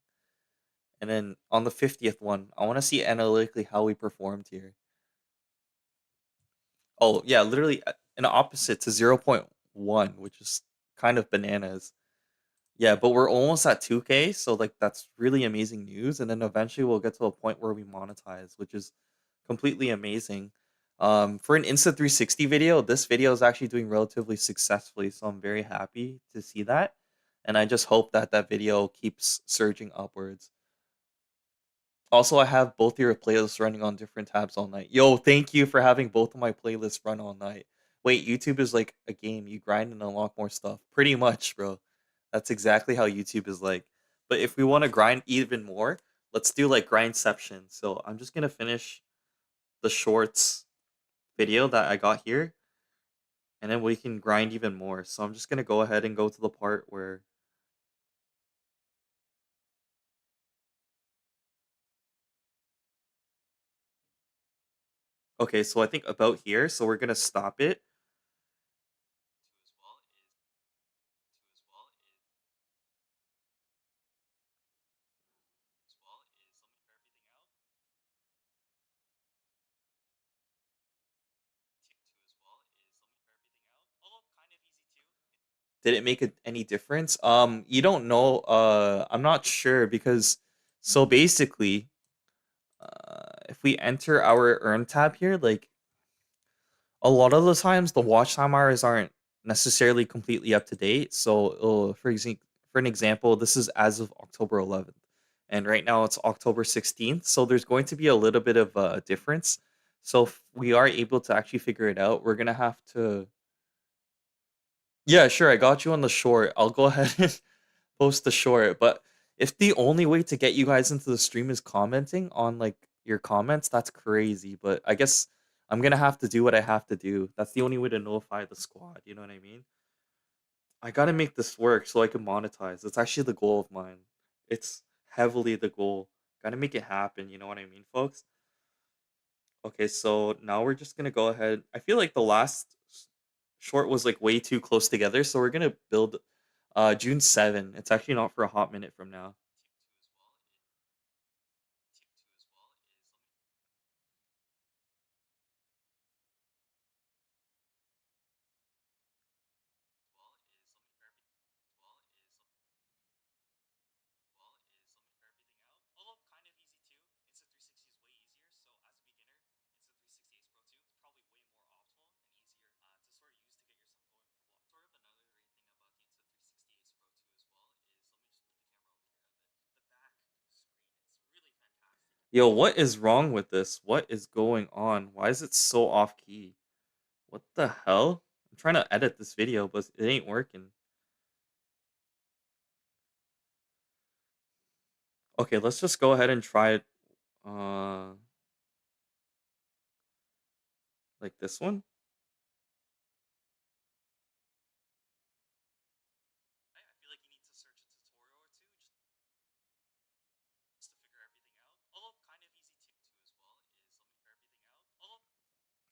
And then on the 50th one, I want to see analytically how we performed here. Oh, yeah, literally an opposite to 0.1, which is kind of bananas. Yeah, but we're almost at 2K, so like that's really amazing news. And then eventually we'll get to a point where we monetize, which is completely amazing. For an Insta360 video, this video is actually doing relatively successfully, so I'm very happy to see that. And I just hope that that video keeps surging upwards. Also, I have both your playlists running on different tabs all night. Yo, thank you for having both of my playlists run all night. Wait, YouTube is like a game. You grind and unlock more stuff. Pretty much, bro. That's exactly how YouTube is like. But if we want to grind even more, let's do like grindception. So I'm just gonna finish the shorts video that I got here, and then we can grind even more. So I'm just gonna go ahead and go to the part where okay, so I think about here, so we're gonna stop it. Did it make any difference? You don't know. I'm not sure because so basically, if we enter our earn tab here, like a lot of the times the watch time hours aren't necessarily completely up to date. So, for an example, this is as of October 11th, and right now it's October 16th. So there's going to be a little bit of a difference. So if we are able to actually figure it out, we're gonna have to. Yeah, sure. I got you on the short. I'll go ahead and post the short. But if the only way to get you guys into the stream is commenting on like your comments, that's crazy. But I guess I'm gonna have to do what I have to do. That's the only way to notify the squad. You know what I mean? I gotta make this work so I can monetize. It's actually the goal of mine. It's heavily the goal. Gotta make it happen. You know what I mean, folks? Okay, so now we're just gonna go ahead. I feel like the short was like way too close together, so we're gonna build June 7. It's actually not for a hot minute from now. Yo, what is wrong with this? What is going on? Why is it so off key? What the hell? I'm trying to edit this video, but it ain't working. Okay, let's just go ahead and try it uh like this one.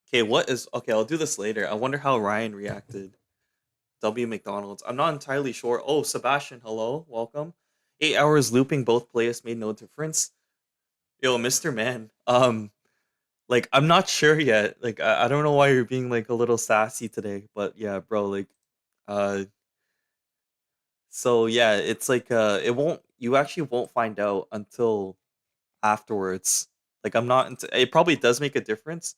Okay, what is okay, I'll do this later. I wonder how Ryan reacted. W McDonald's. I'm not entirely sure. Oh, Sebastian, hello, welcome. 8 hours looping both playlists made no difference. Yo, Mr. Man. Like I'm not sure yet. Like I don't know why you're being like a little sassy today, but yeah, bro, like uh so yeah, it's like it won't you actually won't find out until afterwards. Like I'm not into, it probably does make a difference.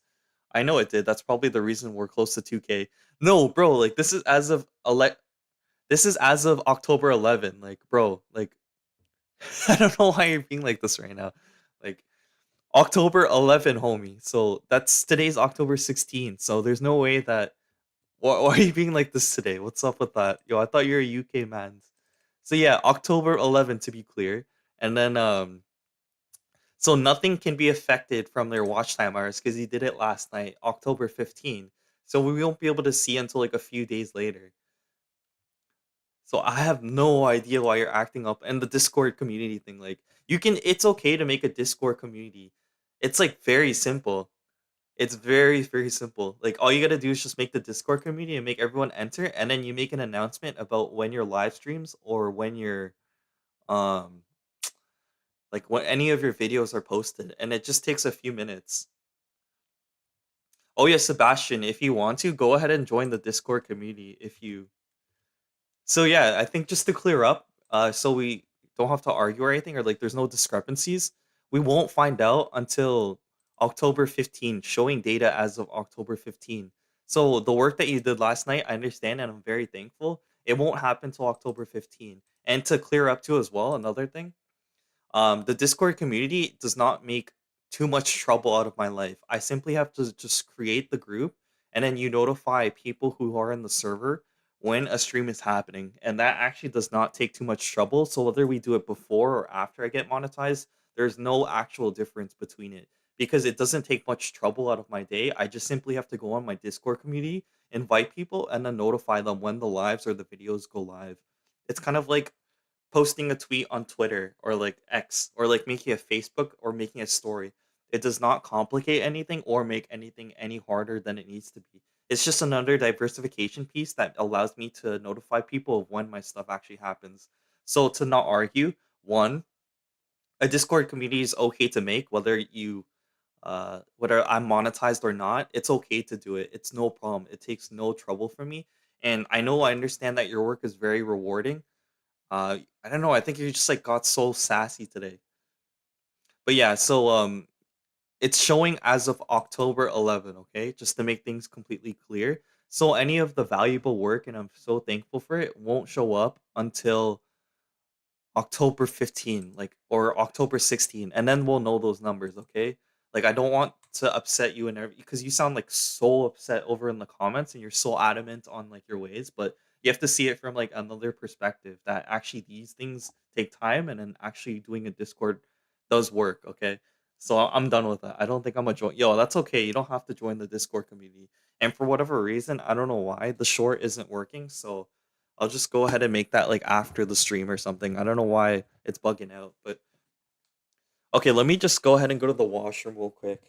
I know it did. That's probably the reason we're close to 2K. No, bro, like this is as of October 11. Like, bro, like I don't know why you're being like this right now. Like October 11, homie. So that's today's October 16. So there's no way that why are you being like this today? What's up with that? Yo, I thought you're a UK man. So yeah, October 11 to be clear. And then so nothing can be affected from their watch time hours because he did it last night, October 15. So we won't be able to see until like a few days later. So I have no idea why you're acting up and the Discord community thing. Like you can it's okay to make a Discord community. It's like very simple. It's very, very simple. Like all you gotta do is just make the Discord community and make everyone enter, and then you make an announcement about when your live streams or when your um like when any of your videos are posted, and it just takes a few minutes. Oh yeah, Sebastian, if you want to, go ahead and join the Discord community if you so yeah, I think just to clear up, so we don't have to argue or anything, or like there's no discrepancies. We won't find out until October 15, showing data as of October 15. So the work that you did last night, I understand, and I'm very thankful. It won't happen till October 15. And to clear up too as well, another thing. The Discord community does not make too much trouble out of my life. I simply have to just create the group, and then you notify people who are in the server when a stream is happening. And that actually does not take too much trouble. So whether we do it before or after I get monetized, there's no actual difference between it because it doesn't take much trouble out of my day. I just simply have to go on my Discord community, invite people, and then notify them when the lives or the videos go live. It's kind of like posting a tweet on Twitter or like X or like making a Facebook or making a story. It does not complicate anything or make anything any harder than it needs to be. It's just another diversification piece that allows me to notify people of when my stuff actually happens. So to not argue, one, a Discord community is okay to make whether I'm monetized or not. It's okay to do it. It's no problem. It takes no trouble for me. And I understand that your work is very rewarding. I don't know. I think you just like got so sassy today. But yeah, so it's showing as of October 11, okay? Just to make things completely clear. So any of the valuable work, and I'm so thankful for it, won't show up until October 15, like or October 16, and then we'll know those numbers, okay? Like I don't want to upset you and because you sound like so upset over in the comments and you're so adamant on like your ways, but you have to see it from like another perspective that actually these things take time and then actually doing a Discord does work, okay? So I'm done with that. I don't think I'm gonna join. Yo, that's okay. You don't have to join the Discord community. And for whatever reason, I don't know why the short isn't working. So I'll just go ahead and make that like after the stream or something. I don't know why it's bugging out, but okay, let me just go ahead and go to the washroom real quick.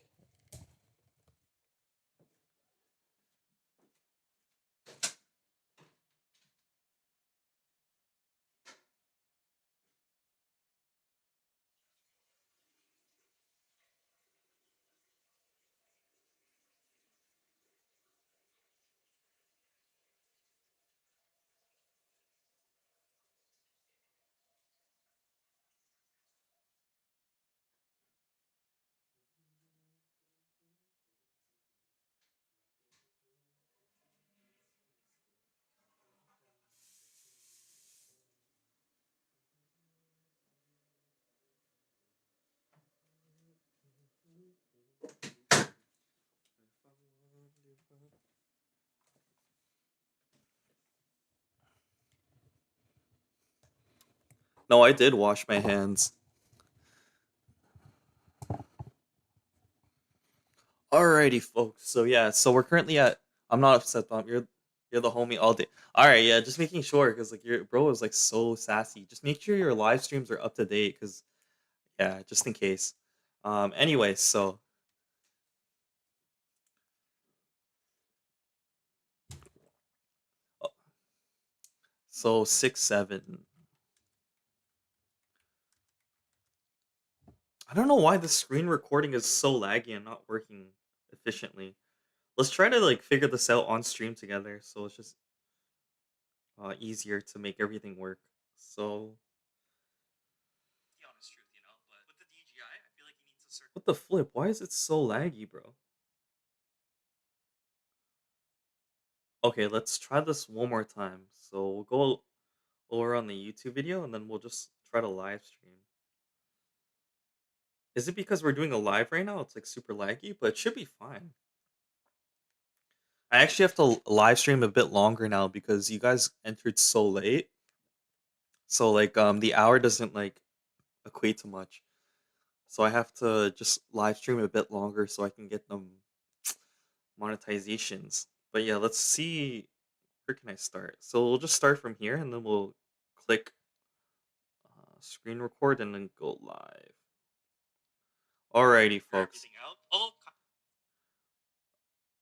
No, I did wash my hands. Alrighty, folks. So yeah, so we're currently at. I'm not upset, Dom. You're the homie all day. All right, yeah, just making sure because like your bro is like so sassy. Just make sure your live streams are up to date because yeah, just in case. Anyway, uh, so 6-7. I don't know why the screen recording is so laggy and not working efficiently. Let's try to like figure this out on stream together, so it's just easier to make everything work. So, the honest truth, but with the DJI, I feel like you need to search. What the flip? Why is it so laggy, bro? Okay, let's try this one more time. So we'll go over on the YouTube video, and then we'll just try to live stream. Is it because we're doing a live right now? It's like super laggy, but it should be fine. I actually have to live stream a bit longer now because you guys entered so late. So like the hour doesn't like equate to much. So I have to just live stream a bit longer so I can get them monetizations. But yeah, let's see, where can I start? So we'll just start from here and then we'll click screen record and then go live. Alrighty, folks.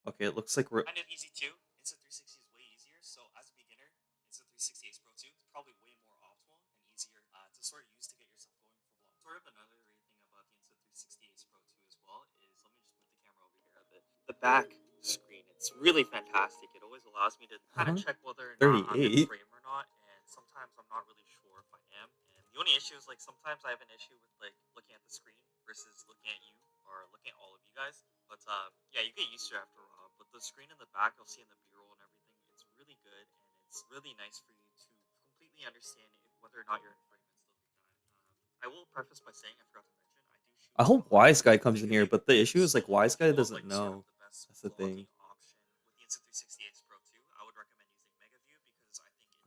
Okay, it looks like we're kind of easy too. Insta360 is way easier. So as a beginner, Insta360 Ace Pro 2 is probably way more optimal and easier to sort of use to get yourself going for vlogs. Sort of another great thing about the Insta360 Ace Pro 2 as well is, let me just move the camera over here a bit. The back screen, it's really fantastic. It always allows me to kind of check whether or not I'm in frame or not, and sometimes I'm not really sure if I am. And the only issue is like sometimes I have an issue with like looking at the screen versus looking at you or looking at all of you guys. But yeah, you get used to it after a while. But the screen in the back, you'll see in the B-roll and everything, it's really good, and it's really nice for you to completely understand whether or not you're in frame and stuff like that. I will preface by saying I forgot to mention I do shoot. I hope Wise Guy comes in here, but the issue is like Wise Guy doesn't know. That's the thing.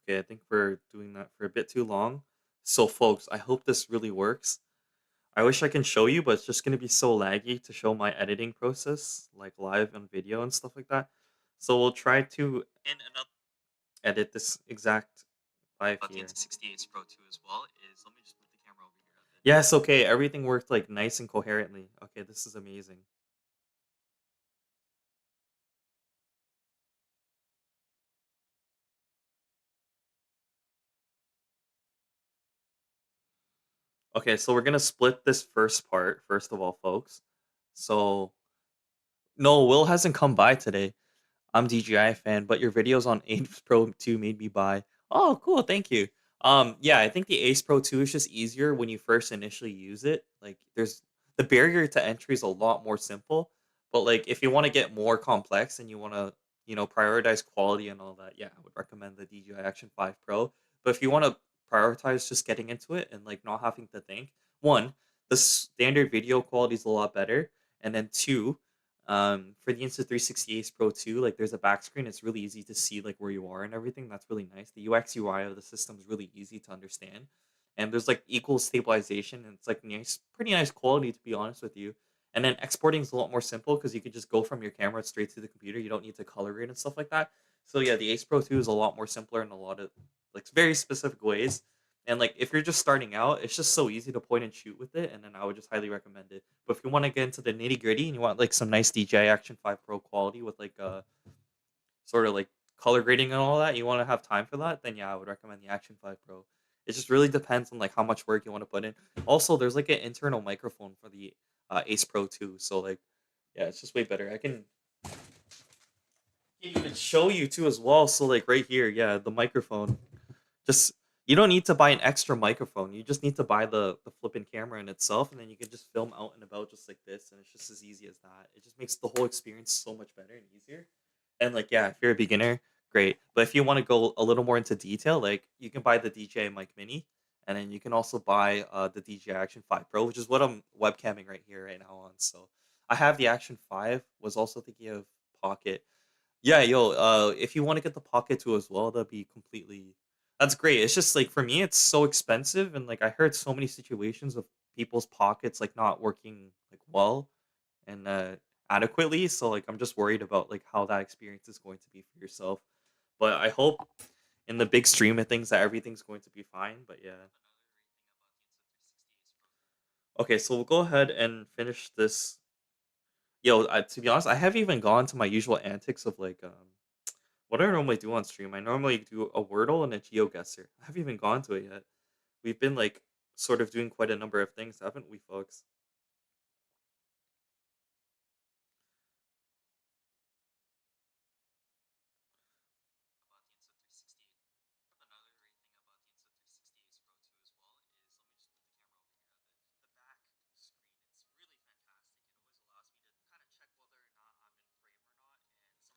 Okay, I think we're doing that for a bit too long. So, folks, I hope this really works. I wish I can show you, but it's just gonna be so laggy to show my editing process, like live on video and stuff like that. So we'll try to edit this exact live here. Yes, okay, everything worked like nice and coherently. Okay, this is amazing. Okay, so we're gonna split this first part, first of all, folks. So no, Will hasn't come by today. I'm DJI fan, but your videos on Ace Pro 2 made me buy. Oh, cool, thank you. Yeah, I think the Ace Pro 2 is just easier when you first initially use it. Like there's the barrier to entry is a lot more simple, but like if you want to get more complex and you want to, prioritize quality and all that, yeah, I would recommend the DJI Action 5 Pro. But if you want to prioritize just getting into it and like not having to think, one, the standard video quality is a lot better, and then two, for the Insta360 Ace Pro 2, like there's a back screen. It's really easy to see like where you are and everything. That's really nice. The UX UI of the system is really easy to understand. And there's like equal stabilization and it's like nice, pretty nice quality to be honest with you. And then exporting is a lot more simple because you could just go from your camera straight to the computer. You don't need to color grade and stuff like that. So yeah, the Ace Pro 2 is a lot more simpler in a lot of like very specific ways. And like if you're just starting out, it's just so easy to point and shoot with it, and then I would just highly recommend it. But if you want to get into the nitty gritty and you want like some nice DJI Action 5 Pro quality with like sort of like color grading and all that, you want to have time for that, then yeah, I would recommend the Action 5 Pro. It just really depends on like how much work you want to put in. Also, there's like an internal microphone for the Ace Pro too, so like yeah, it's just way better. I can even show you too as well. So like right here, yeah, the microphone. Just you don't need to buy an extra microphone. You just need to buy the flipping camera in itself, and then you can just film out and about just like this, and it's just as easy as that. It just makes the whole experience so much better and easier. And like yeah, if you're a beginner, great. But if you want to go a little more into detail, like you can buy the DJI Mic Mini, and then you can also buy the DJI Action 5 Pro, which is what I'm webcamming right here right now on. So I have the Action 5. Was also thinking of Pocket. Yeah, yo, if you want to get the Pocket 2 as well, that'd be completely that's great. It's just like for me, it's so expensive, and like I heard so many situations of people's pockets like not working like well and adequately. So like I'm just worried about like how that experience is going to be for yourself. But I hope in the big stream of things that everything's going to be fine. But yeah. Okay, so we'll go ahead and finish this. Yo, to be honest, I haven't even gone to my usual antics of like what do I normally do on stream? I normally do a Wordle and a GeoGuessr. I haven't even gone to it yet. We've been like sort of doing quite a number of things, haven't we, folks?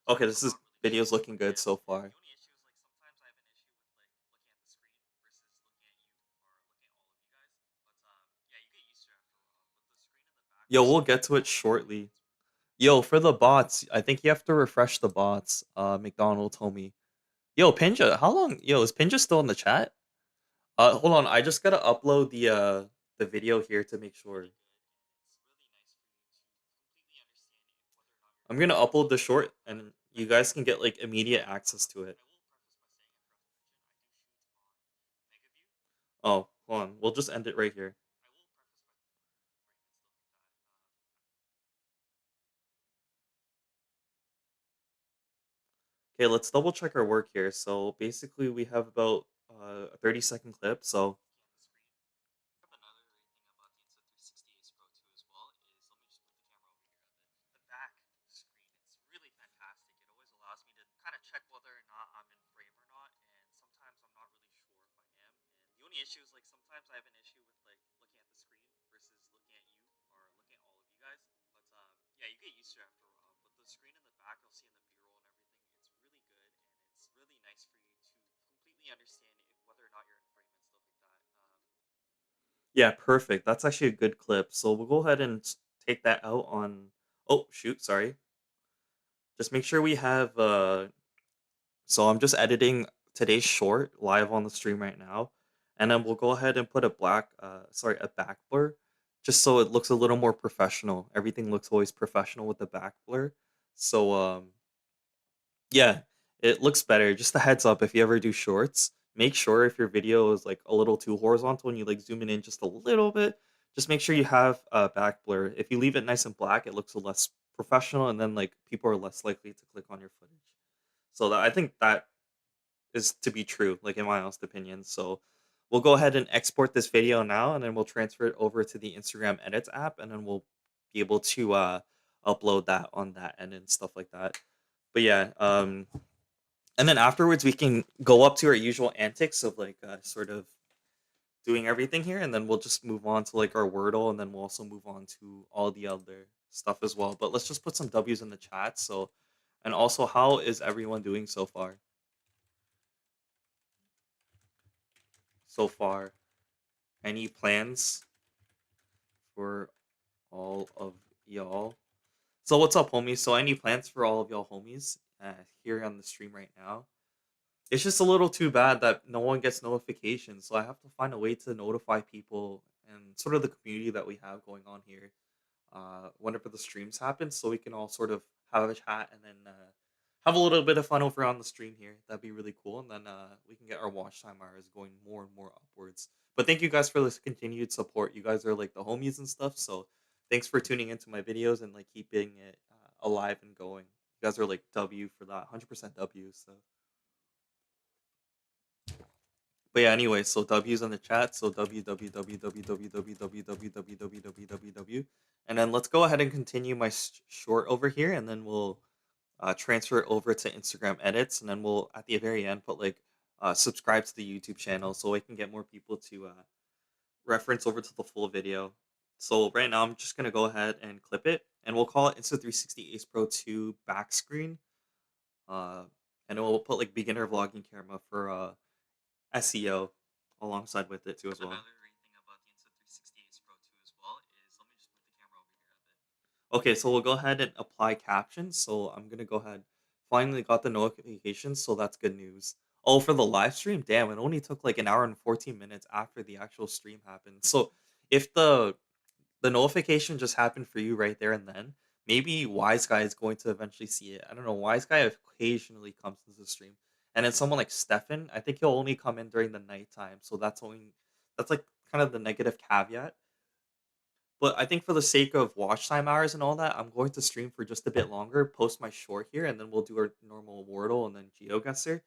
Okay, this is video's looking good so far. Yo, we'll get to it shortly. Yo, for the bots, I think you have to refresh the bots. McDonald told me. Yo, Pinja, how long? Yo, is Pinja still in the chat? Hold on, I just gotta upload the video here to make sure. I'm gonna upload the short, and you guys can get like immediate access to it. Oh, hold on, we'll just end it right here. Okay, let's double check our work here. So basically, we have about a 30-second clip. So Yeah, perfect. That's actually a good clip. So we'll go ahead and take that out on. Oh shoot, sorry. Just make sure we have. So I'm just editing today's short live on the stream right now, and then we'll go ahead and put a a back blur, just so it looks a little more professional. Everything looks always professional with the back blur. So yeah, it looks better. Just a heads up, if you ever do shorts, make sure if your video is like a little too horizontal and you like zoom it in just a little bit, just make sure you have a back blur. If you leave it nice and black, it looks less professional, and then like people are less likely to click on your footage. So I think that is to be true, like in my honest opinion. So we'll go ahead and export this video now, and then we'll transfer it over to the Instagram Edits app, and then we'll be able to upload that on that end and stuff like that. But yeah, and then afterwards we can go up to our usual antics of like sort of doing everything here, and then we'll just move on to like our Wordle, and then we'll also move on to all the other stuff as well. But let's just put some W's in the chat. So, and also, how is everyone doing so far? So far, any plans for all of y'all? So what's up, homies? So any plans for all of y'all homies here on the stream right now? It's just a little too bad that no one gets notifications, so I have to find a way to notify people and sort of the community that we have going on here whenever the streams happen, so we can all sort of have a chat and then have a little bit of fun over on the stream here. That'd be really cool, and then we can get our watch time hours going more and more upwards. But thank you guys for this continued support. You guys are like the homies and stuff, so thanks for tuning into my videos and like keeping it alive and going. You guys are like W for that, 100% W. So. But yeah, anyway, so W's in the chat. So www, and then let's go ahead and continue my short over here, and then we'll transfer it over to Instagram edits, and then we'll at the very end put like subscribe to the YouTube channel so we can get more people to reference over to the full video. So right now I'm just gonna go ahead and clip it, and we'll call it Insta360 Ace Pro 2 back screen. Uh, and then we'll put like beginner vlogging camera for SEO alongside with it too as well. Another great thing about the Insta360 Ace Pro 2 as well is, let me just move the camera over here a bit. Okay, so we'll go ahead and apply captions. So I'm gonna go ahead. Finally got the notifications, so that's good news. Oh, for the live stream, damn! It only took like an hour and 14 minutes after the actual stream happened. So if the notification just happened for you right there and then, maybe Wise Guy is going to eventually see it. I don't know. Wise Guy occasionally comes to the stream, and then someone like Stefan, I think he'll only come in during the nighttime. So that's like kind of the negative caveat. But I think for the sake of watch time hours and all that, I'm going to stream for just a bit longer, post my short here, and then we'll do our normal Wordle and then GeoGuessr.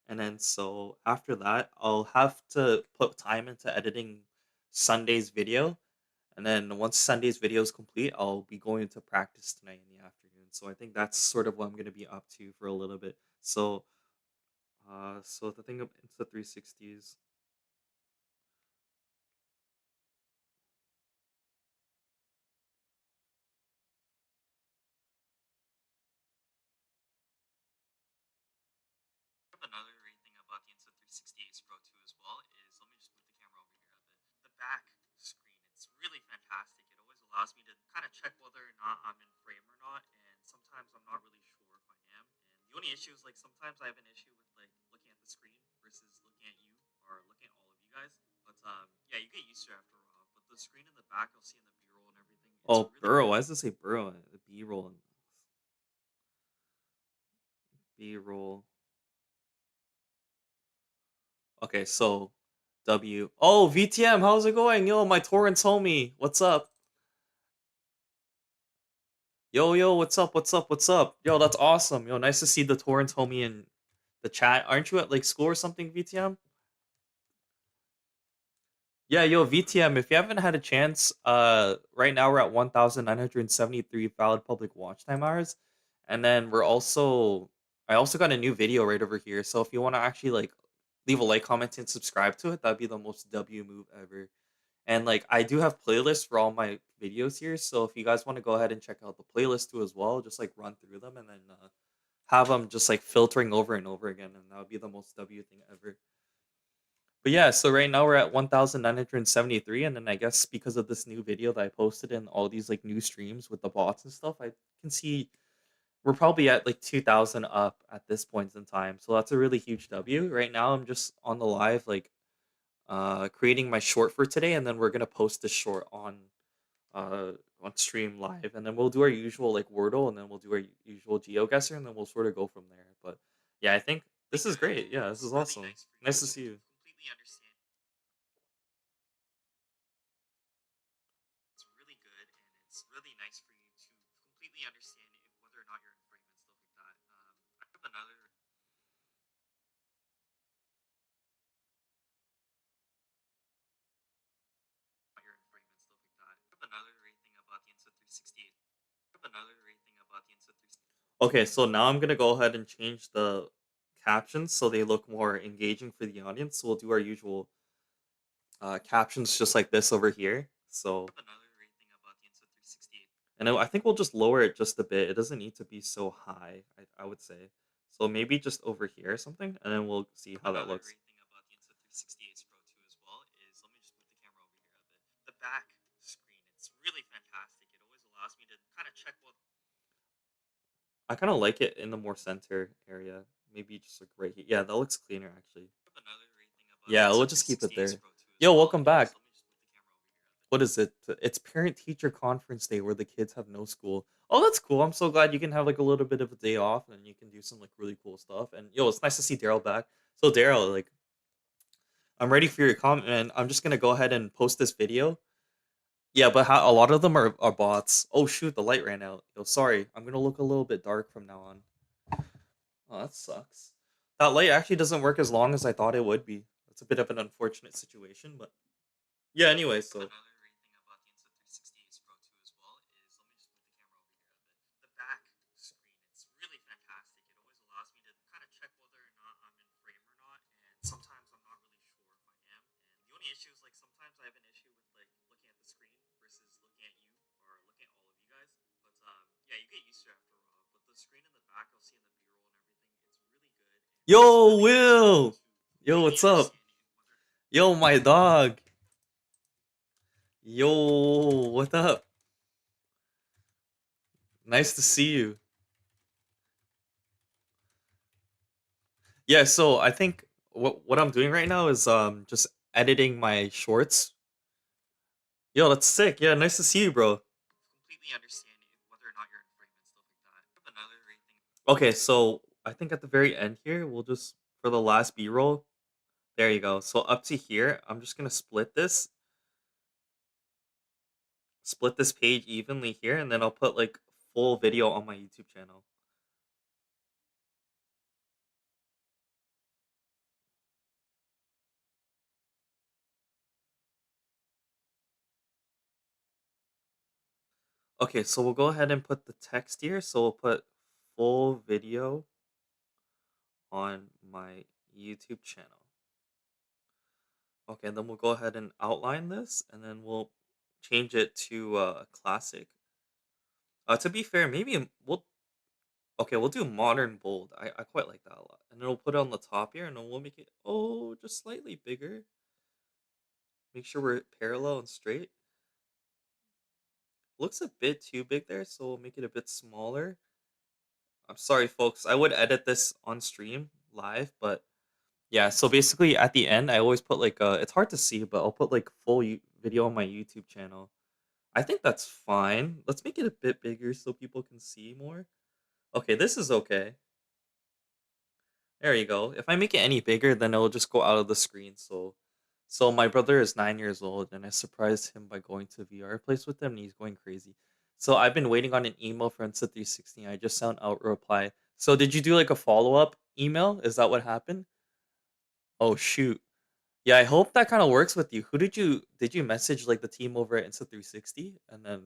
And then so after that, I'll have to put time into editing Sunday's video. And then once Sunday's video is complete, I'll be going to practice tonight in the afternoon. So I think that's sort of what I'm going to be up to for a little bit. So, so the thing of Insta360s. Another great thing about the Insta360 Ace Pro 2 as well is, let me just move the camera over here a bit. The back screen, it's really fantastic. It always allows me to kind of check whether or not I'm in frame or not, and sometimes I'm not really sure if I am. And the only issue is like sometimes I have an issue with like looking at the screen versus looking at you or looking at all of you guys. But yeah, you get used to it after a while. But the screen in the back, you'll see in the B-roll and everything. Oh, really burrow. Why does it say burrow? The B-roll. B-roll. Okay, so W. Oh, VTM, how's it going? Yo, my Torrance homie. What's up? Yo, what's up? What's up? What's up? Yo, that's awesome. Yo, nice to see the Torrance homie in the chat. Aren't you at like school or something, VTM? Yeah, yo, VTM, if you haven't had a chance, right now we're at 1,973 valid public watch time hours. And then I also got a new video right over here. So if you want to actually like leave a like, comment, and subscribe to it, that'd be the most W move ever. And like I do have playlists for all my videos here, so if you guys want to go ahead and check out the playlist too as well, just like run through them and then have them just like filtering over and over again, and that would be the most W thing ever. But yeah, so right now we're at 1,973, and then I guess because of this new video that I posted and all these like new streams with the bots and stuff, I can see we're probably at like 2,000 up at this point in time. So that's a really huge W. Right now I'm just on the live like creating my short for today, and then we're gonna post the short uh on stream live, and then we'll do our usual like Wordle, and then we'll do our usual GeoGuessr, and then we'll sort of go from there. But yeah, I think this is great. Yeah, this is awesome. Nice to see you. Okay, so now I'm gonna go ahead and change the captions so they look more engaging for the audience. So we'll do our usual captions just like this over here. So and I think we'll just lower it just a bit. It doesn't need to be so high, I would say. So maybe just over here or something, and then we'll see how that looks. I kind of like it in the more center area. Maybe just like right here. Yeah, that looks cleaner actually. Yeah, we'll just keep it there. Yo, welcome back. What is it? It's parent teacher conference day where the kids have no school. Oh, that's cool. I'm so glad you can have like a little bit of a day off and you can do some like really cool stuff. And yo, it's nice to see Daryl back. So Daryl, like, I'm ready for your comment, and I'm just gonna go ahead and post this video. Yeah, but how a lot of them are bots. Oh shoot, the light ran out. Yo, sorry. I'm gonna look a little bit dark from now on. Oh, that sucks. That light actually doesn't work as long as I thought it would be. That's a bit of an unfortunate situation, but yeah. Anyway, so yo, Will. Yo, what's up? Yo, my dog. Yo, what up? Nice to see you. Yeah, so I think what I'm doing right now is just editing my shorts. Yo, that's sick. Yeah, nice to see you, bro. Okay, so I think at the very end here, we'll just for the last B-roll. There you go. So up to here, I'm just gonna split this page evenly here, and then I'll put like full video on my YouTube channel. Okay, so we'll go ahead and put the text here. So we'll put full video on my YouTube channel. Okay, and then we'll go ahead and outline this, and then we'll change it to classic. To be fair, maybe we'll okay, we'll do modern bold. I quite like that a lot. And then we'll put it on the top here, and then we'll make it just slightly bigger. Make sure we're parallel and straight. Looks a bit too big there, so we'll make it a bit smaller. I'm sorry, folks. I would edit this on stream live, but yeah. So basically, at the end, I always put like it's hard to see, but I'll put like full video on my YouTube channel. I think that's fine. Let's make it a bit bigger so people can see more. Okay, this is okay. There you go. If I make it any bigger, then it'll just go out of the screen. So my brother is 9 years old, and I surprised him by going to VR place with him, and he's going crazy. So I've been waiting on an email for Insta360. I just sent out a reply. So did you do like a follow up email? Is that what happened? Oh shoot. Yeah, I hope that kind of works with you. Who did you message like the team over at Insta360, and then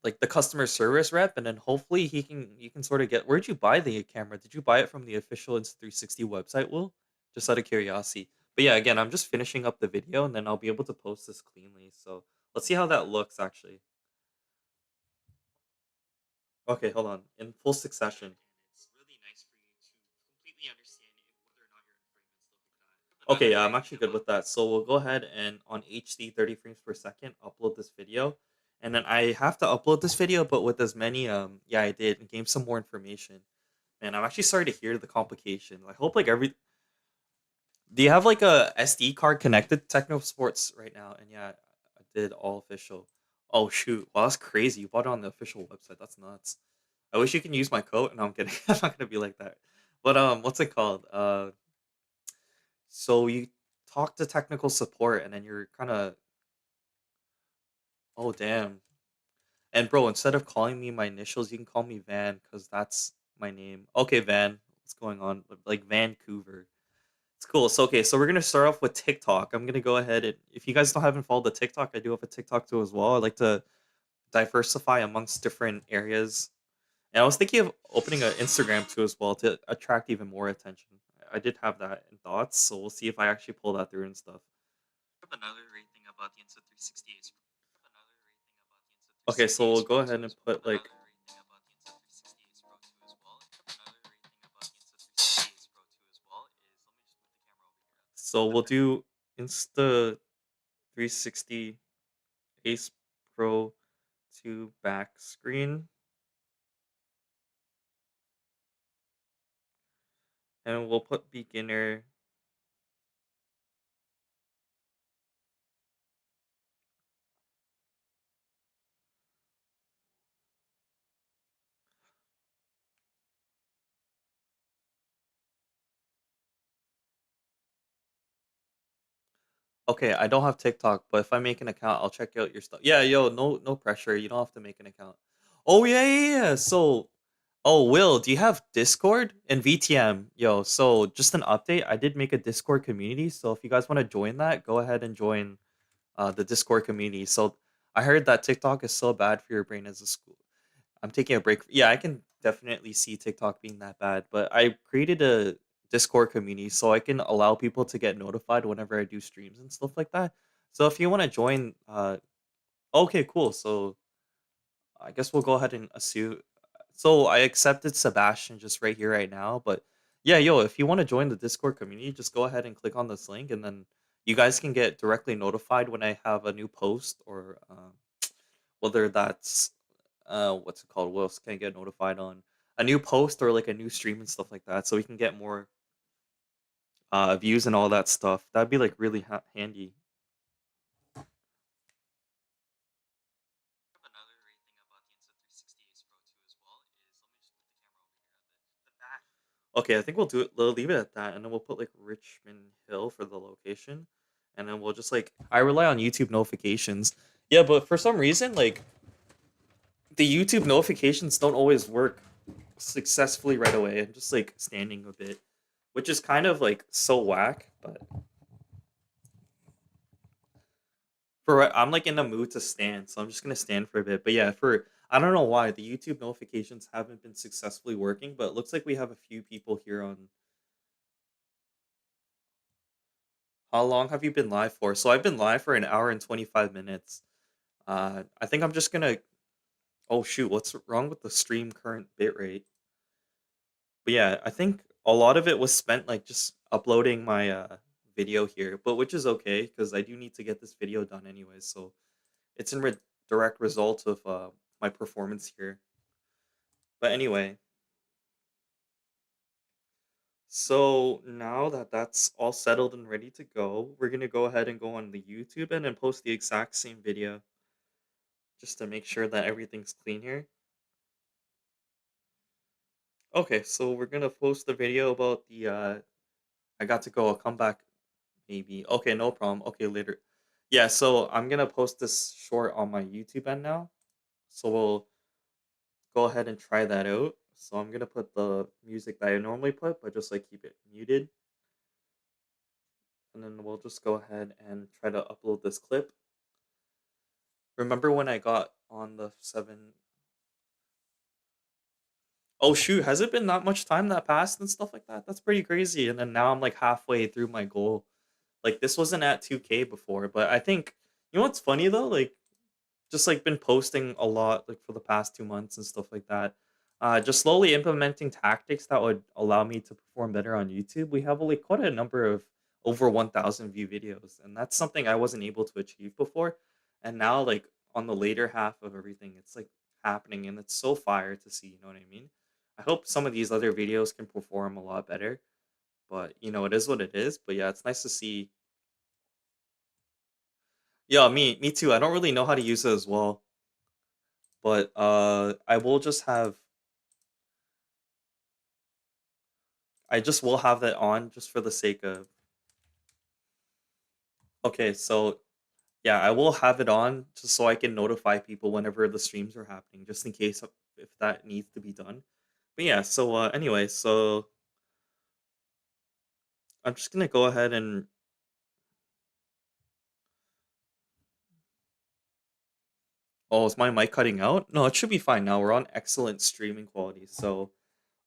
like the customer service rep, and then hopefully you can sort of get where'd you buy the camera? Did you buy it from the official Insta360 website, Will? Just out of curiosity. But yeah, again, I'm just finishing up the video and then I'll be able to post this cleanly. So let's see how that looks actually. Okay, hold on. In full succession. Okay, yeah, I'm actually good with that. So we'll go ahead and on HD 30 frames per second upload this video. And then I have to upload this video, but with as many yeah, I did and gain some more information. And I'm actually sorry to hear the complication. I hope like every do you have like a SD card connected to Techno Sports right now? And yeah, I did all official. Oh shoot. Well, that's crazy. You bought it on the official website. That's nuts. I wish you can use my code. No, I'm kidding. I'm not gonna be like that. But what's it called? So you talk to technical support and then you're kind of oh damn. And bro, instead of calling me my initials, you can call me Van because that's my name. Okay, Van. What's going on? Like Vancouver. It's cool. So okay, so we're gonna start off with TikTok. I'm gonna go ahead and if you guys don't haven't followed the TikTok, I do have a TikTok too as well. I like to diversify amongst different areas. And I was thinking of opening an Instagram too as well to attract even more attention. I did have that in thoughts, so we'll see if I actually pull that through and stuff. Okay, so we'll go ahead and put like so we'll do Insta 360 Ace Pro 2 back screen and we'll put beginner. Okay, I don't have TikTok, but if I make an account, I'll check out your stuff. Yeah, yo, no pressure. You don't have to make an account. Oh yeah. So, oh Will, do you have Discord and VTM? Yo, so just an update. I did make a Discord community, so if you guys want to join that, go ahead and join the Discord community. So I heard that TikTok is so bad for your brain as a school. I'm taking a break. Yeah, I can definitely see TikTok being that bad, but I created a Discord community so I can allow people to get notified whenever I do streams and stuff like that. So if you want to join, okay, cool. So I guess we'll go ahead and assume. So I accepted Sebastian just right here, right now. But yeah, yo, if you want to join the Discord community, just go ahead and click on this link, and then you guys can get directly notified when I have a new post or whether that's what's it called? What else can I get notified on? A new post or like a new stream and stuff like that, so we can get more views and all that stuff. That'd be like really handy. Okay, I think we'll do it. We'll leave it at that, and then we'll put like Richmond Hill for the location, and then we'll just like I rely on YouTube notifications. Yeah, but for some reason, like the YouTube notifications don't always work successfully right away. I'm just like standing a bit, which is kind of like so whack. But I'm like in the mood to stand, so I'm just gonna stand for a bit. But yeah, for I don't know why the YouTube notifications haven't been successfully working, but it looks like we have a few people here on. How long have you been live for? So I've been live for an hour and 25 minutes. I think I'm just gonna. Oh shoot, what's wrong with the stream current bitrate? But yeah, I think a lot of it was spent like just uploading my video here, but which is okay because I do need to get this video done anyways. So it's in direct result of my performance here. But anyway, so now that that's all settled and ready to go, we're gonna go ahead and go on the YouTube and then post the exact same video just to make sure that everything's clean here. Okay, so we're gonna post the video about the I got to go, I'll come back maybe. Okay, no problem. Okay, later. Yeah, so I'm gonna post this short on my YouTube end now. So we'll go ahead and try that out. So I'm gonna put the music that I normally put, but just like keep it muted. And then we'll just go ahead and try to upload this clip. Remember when I got on the 7. Oh shoot, has it been that much time that passed and stuff like that? That's pretty crazy. And then now I'm like halfway through my goal. Like this wasn't at 2K before, but I think you know what's funny though? Like just like been posting a lot like for the past 2 months and stuff like that. Just slowly implementing tactics that would allow me to perform better on YouTube. We have like quite a number of over 1,000 view videos, and that's something I wasn't able to achieve before. And now, like on the later half of everything, it's like happening, and it's so fire to see. You know what I mean? I hope some of these other videos can perform a lot better, but it is what it is. But yeah, it's nice to see. Yeah, me too. I don't really know how to use it as well, but I just will have that on just for the sake of. Okay, so yeah, I will have it on just so I can notify people whenever the streams are happening, just in case if that needs to be done. But yeah, so anyway, so I'm just gonna go ahead and. Oh, is my mic cutting out? No, it should be fine now. We're on excellent streaming quality. So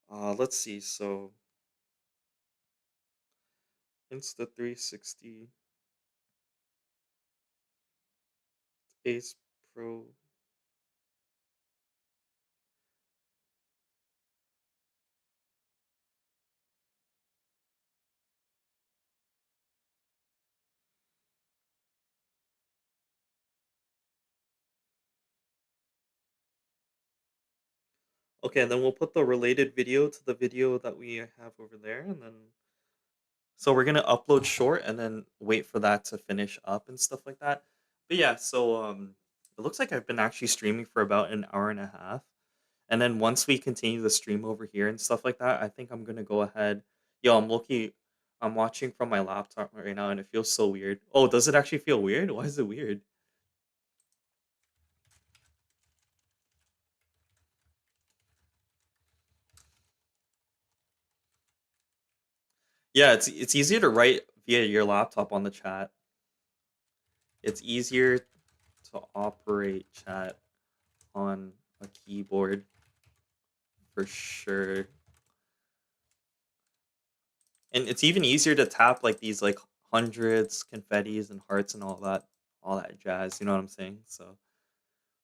let's see. So Insta 360 Ace Pro. Okay, and then we'll put the related video to the video that we have over there, and then so we're gonna upload short and then wait for that to finish up and stuff like that. But yeah, so it looks like I've been actually streaming for about an hour and a half. And then once we continue the stream over here and stuff like that, I think I'm gonna go ahead. Yo, I'm watching from my laptop right now and it feels so weird. Oh, does it actually feel weird? Why is it weird? Yeah, it's easier to write via your laptop on the chat. It's easier to operate chat on a keyboard for sure. And it's even easier to tap like these like hundreds, confettis, and hearts and all that jazz. You know what I'm saying? So,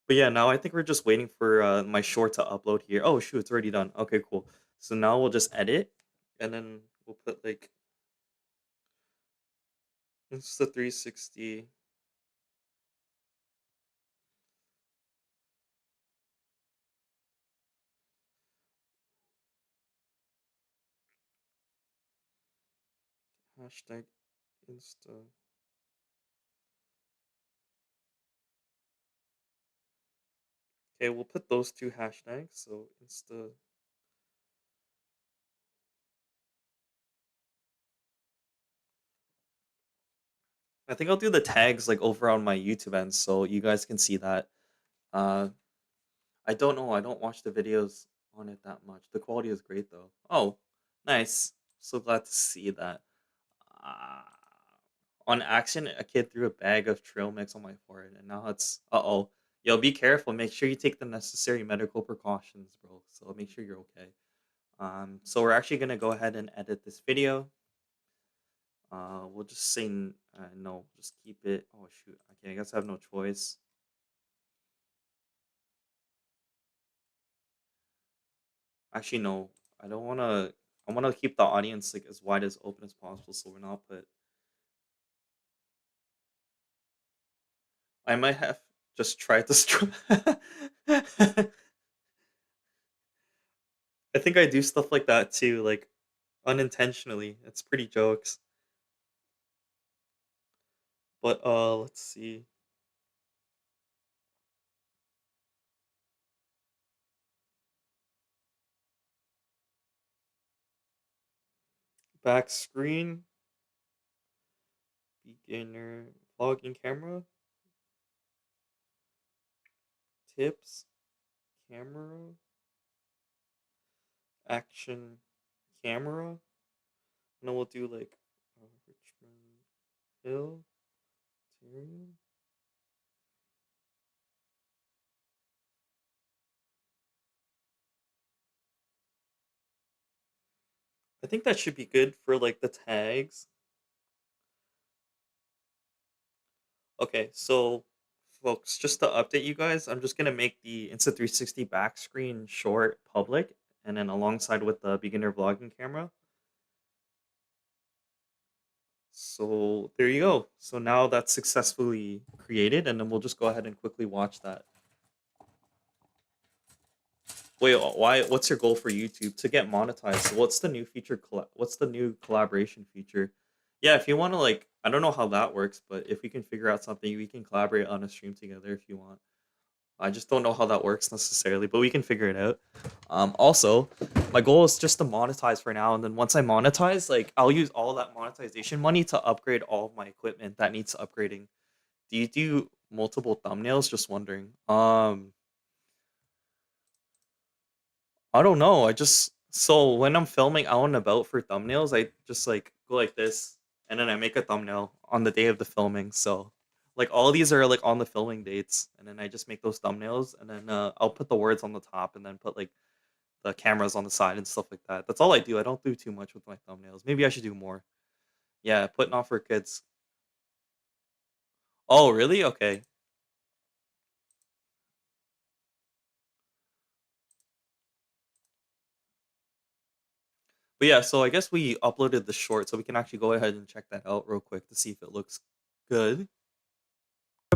but yeah, now I think we're just waiting for my short to upload here. Oh shoot, it's already done. Okay, cool. So now we'll just edit, and then we'll put like Insta 360 hashtag Insta. Okay, we'll put those two hashtags. So Insta. I think I'll do the tags like over on my YouTube end so you guys can see that. Uh, I don't know. I don't watch the videos on it that much. The quality is great though. Oh, nice. So glad to see that. Uh, on Action, a kid threw a bag of trail mix on my forehead, and now it's uh-oh. Yo, be careful. Make sure you take the necessary medical precautions, bro. So make sure you're okay. So we're actually gonna go ahead and edit this video. We'll just say no. Just keep it. Oh shoot. Okay, I guess I have no choice. Actually, no. I don't wanna. I wanna keep the audience like as wide as open as possible, so we're not put. I might have just tried to. I think I do stuff like that too, like unintentionally. It's pretty jokes. But let's see. Back screen, beginner vlogging camera, tips, camera, action, camera. And then we'll do like Richmond Hill, Tyrion. I think that should be good for like the tags. Okay, so folks, just to update you guys, I'm just gonna make the Insta 360 back screen short public, and then alongside with the beginner vlogging camera. So there you go. So now that's successfully created, and then we'll just go ahead and quickly watch that. Wait, why? What's your goal for YouTube to get monetized? So what's the new feature? What's the new collaboration feature? Yeah, if you want to like, I don't know how that works, but if we can figure out something, we can collaborate on a stream together if you want. I just don't know how that works necessarily, but we can figure it out. Also, my goal is just to monetize for now, and then once I monetize, like I'll use all that monetization money to upgrade all of my equipment that needs upgrading. Do you do multiple thumbnails? Just wondering. I don't know. I just so when I'm filming out and about for thumbnails, I just like go like this, and then I make a thumbnail on the day of the filming. So like all these are like on the filming dates, and then I just make those thumbnails, and then I'll put the words on the top, and then put like the cameras on the side and stuff like that. That's all I do. I don't do too much with my thumbnails. Maybe I should do more. Yeah, putting off for kids. Oh, really? Okay. But yeah, so I guess we uploaded the short, so we can actually go ahead and check that out real quick to see if it looks good.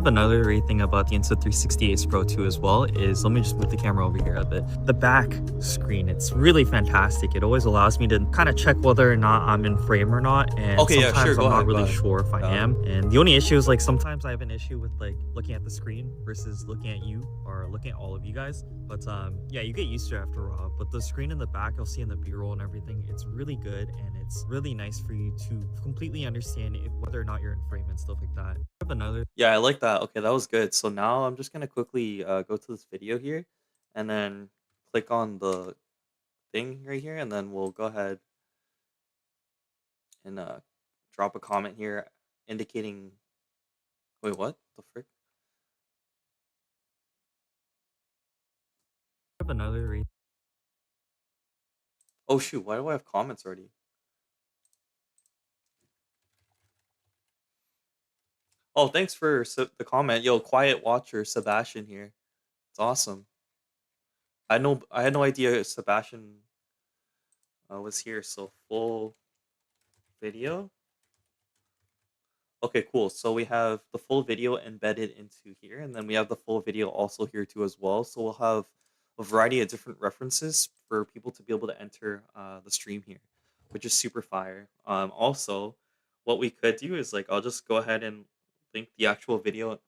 Another great thing about the Insta360 Ace Pro 2 as well is, let me just move the camera over here a bit. The back screen, it's really fantastic. It always allows me to kind of check whether or not I'm in frame or not, and Okay, yeah, sometimes sure, go I'm not ahead, go really ahead. sure if I Yeah. am. And the only issue is like sometimes I have an issue with like looking at the screen versus looking at you or looking at all of you guys. But yeah, you get used to it after a while. But the screen in the back, you'll see in the B-roll and everything, it's really good, and it's really nice for you to completely understand whether or not you're in frame and stuff like that. Another. Yeah, I like that. Okay, that was good. So now I'm just gonna quickly go to this video here, and then click on the thing right here, and then we'll go ahead and drop a comment here indicating. Wait, what the frick? Another. Oh shoot! Why do I have comments already? Oh, thanks for the comment. Yo, quiet watcher Sebastian here. It's awesome. I had no idea Sebastian was here. So full video. Okay, cool. So we have the full video embedded into here, and then we have the full video also here too as well. So we'll have a variety of different references for people to be able to enter the stream here, which is super fire. Also, what we could do is like I'll just go ahead and link the actual video.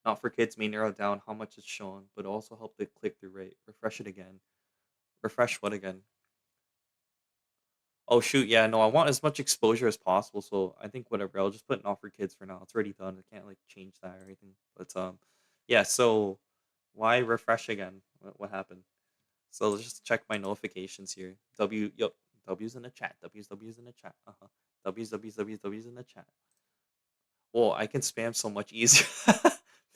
Not for kids may narrow down how much it's shown, but also help the click through rate. Refresh it again. Refresh what again? Oh shoot, yeah, no, I want as much exposure as possible, so I think whatever, I'll just put not for kids for now. It's already done. I can't like change that or anything. But yeah, so why refresh again? What happened? So let's just check my notifications here. Yep, W's in the chat. W's in the chat. Uh-huh. W's in the chat. Well, I can spam so much easier.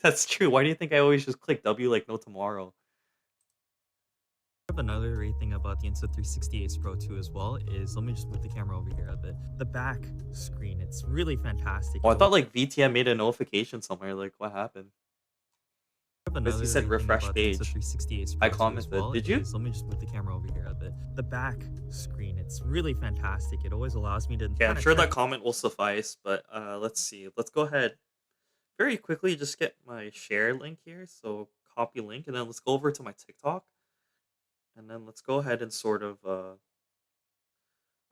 That's true. Why do you think I always just click W like no tomorrow? Another great thing about the Insta360 Ace Pro 2 as well is, let me just move the camera over here a bit. The back screen, it's really fantastic. Oh, I thought like VTM made a notification somewhere. Like, what happened? Because he said refresh page. I commented. Well did you? Let me just move the camera over here a bit. The back screen, it's really fantastic. It always allows me to. Yeah, I'm sure that comment will suffice. But let's see. Let's go ahead very quickly. Just get my share link here. So copy link, and then let's go over to my TikTok. And then let's go ahead and sort of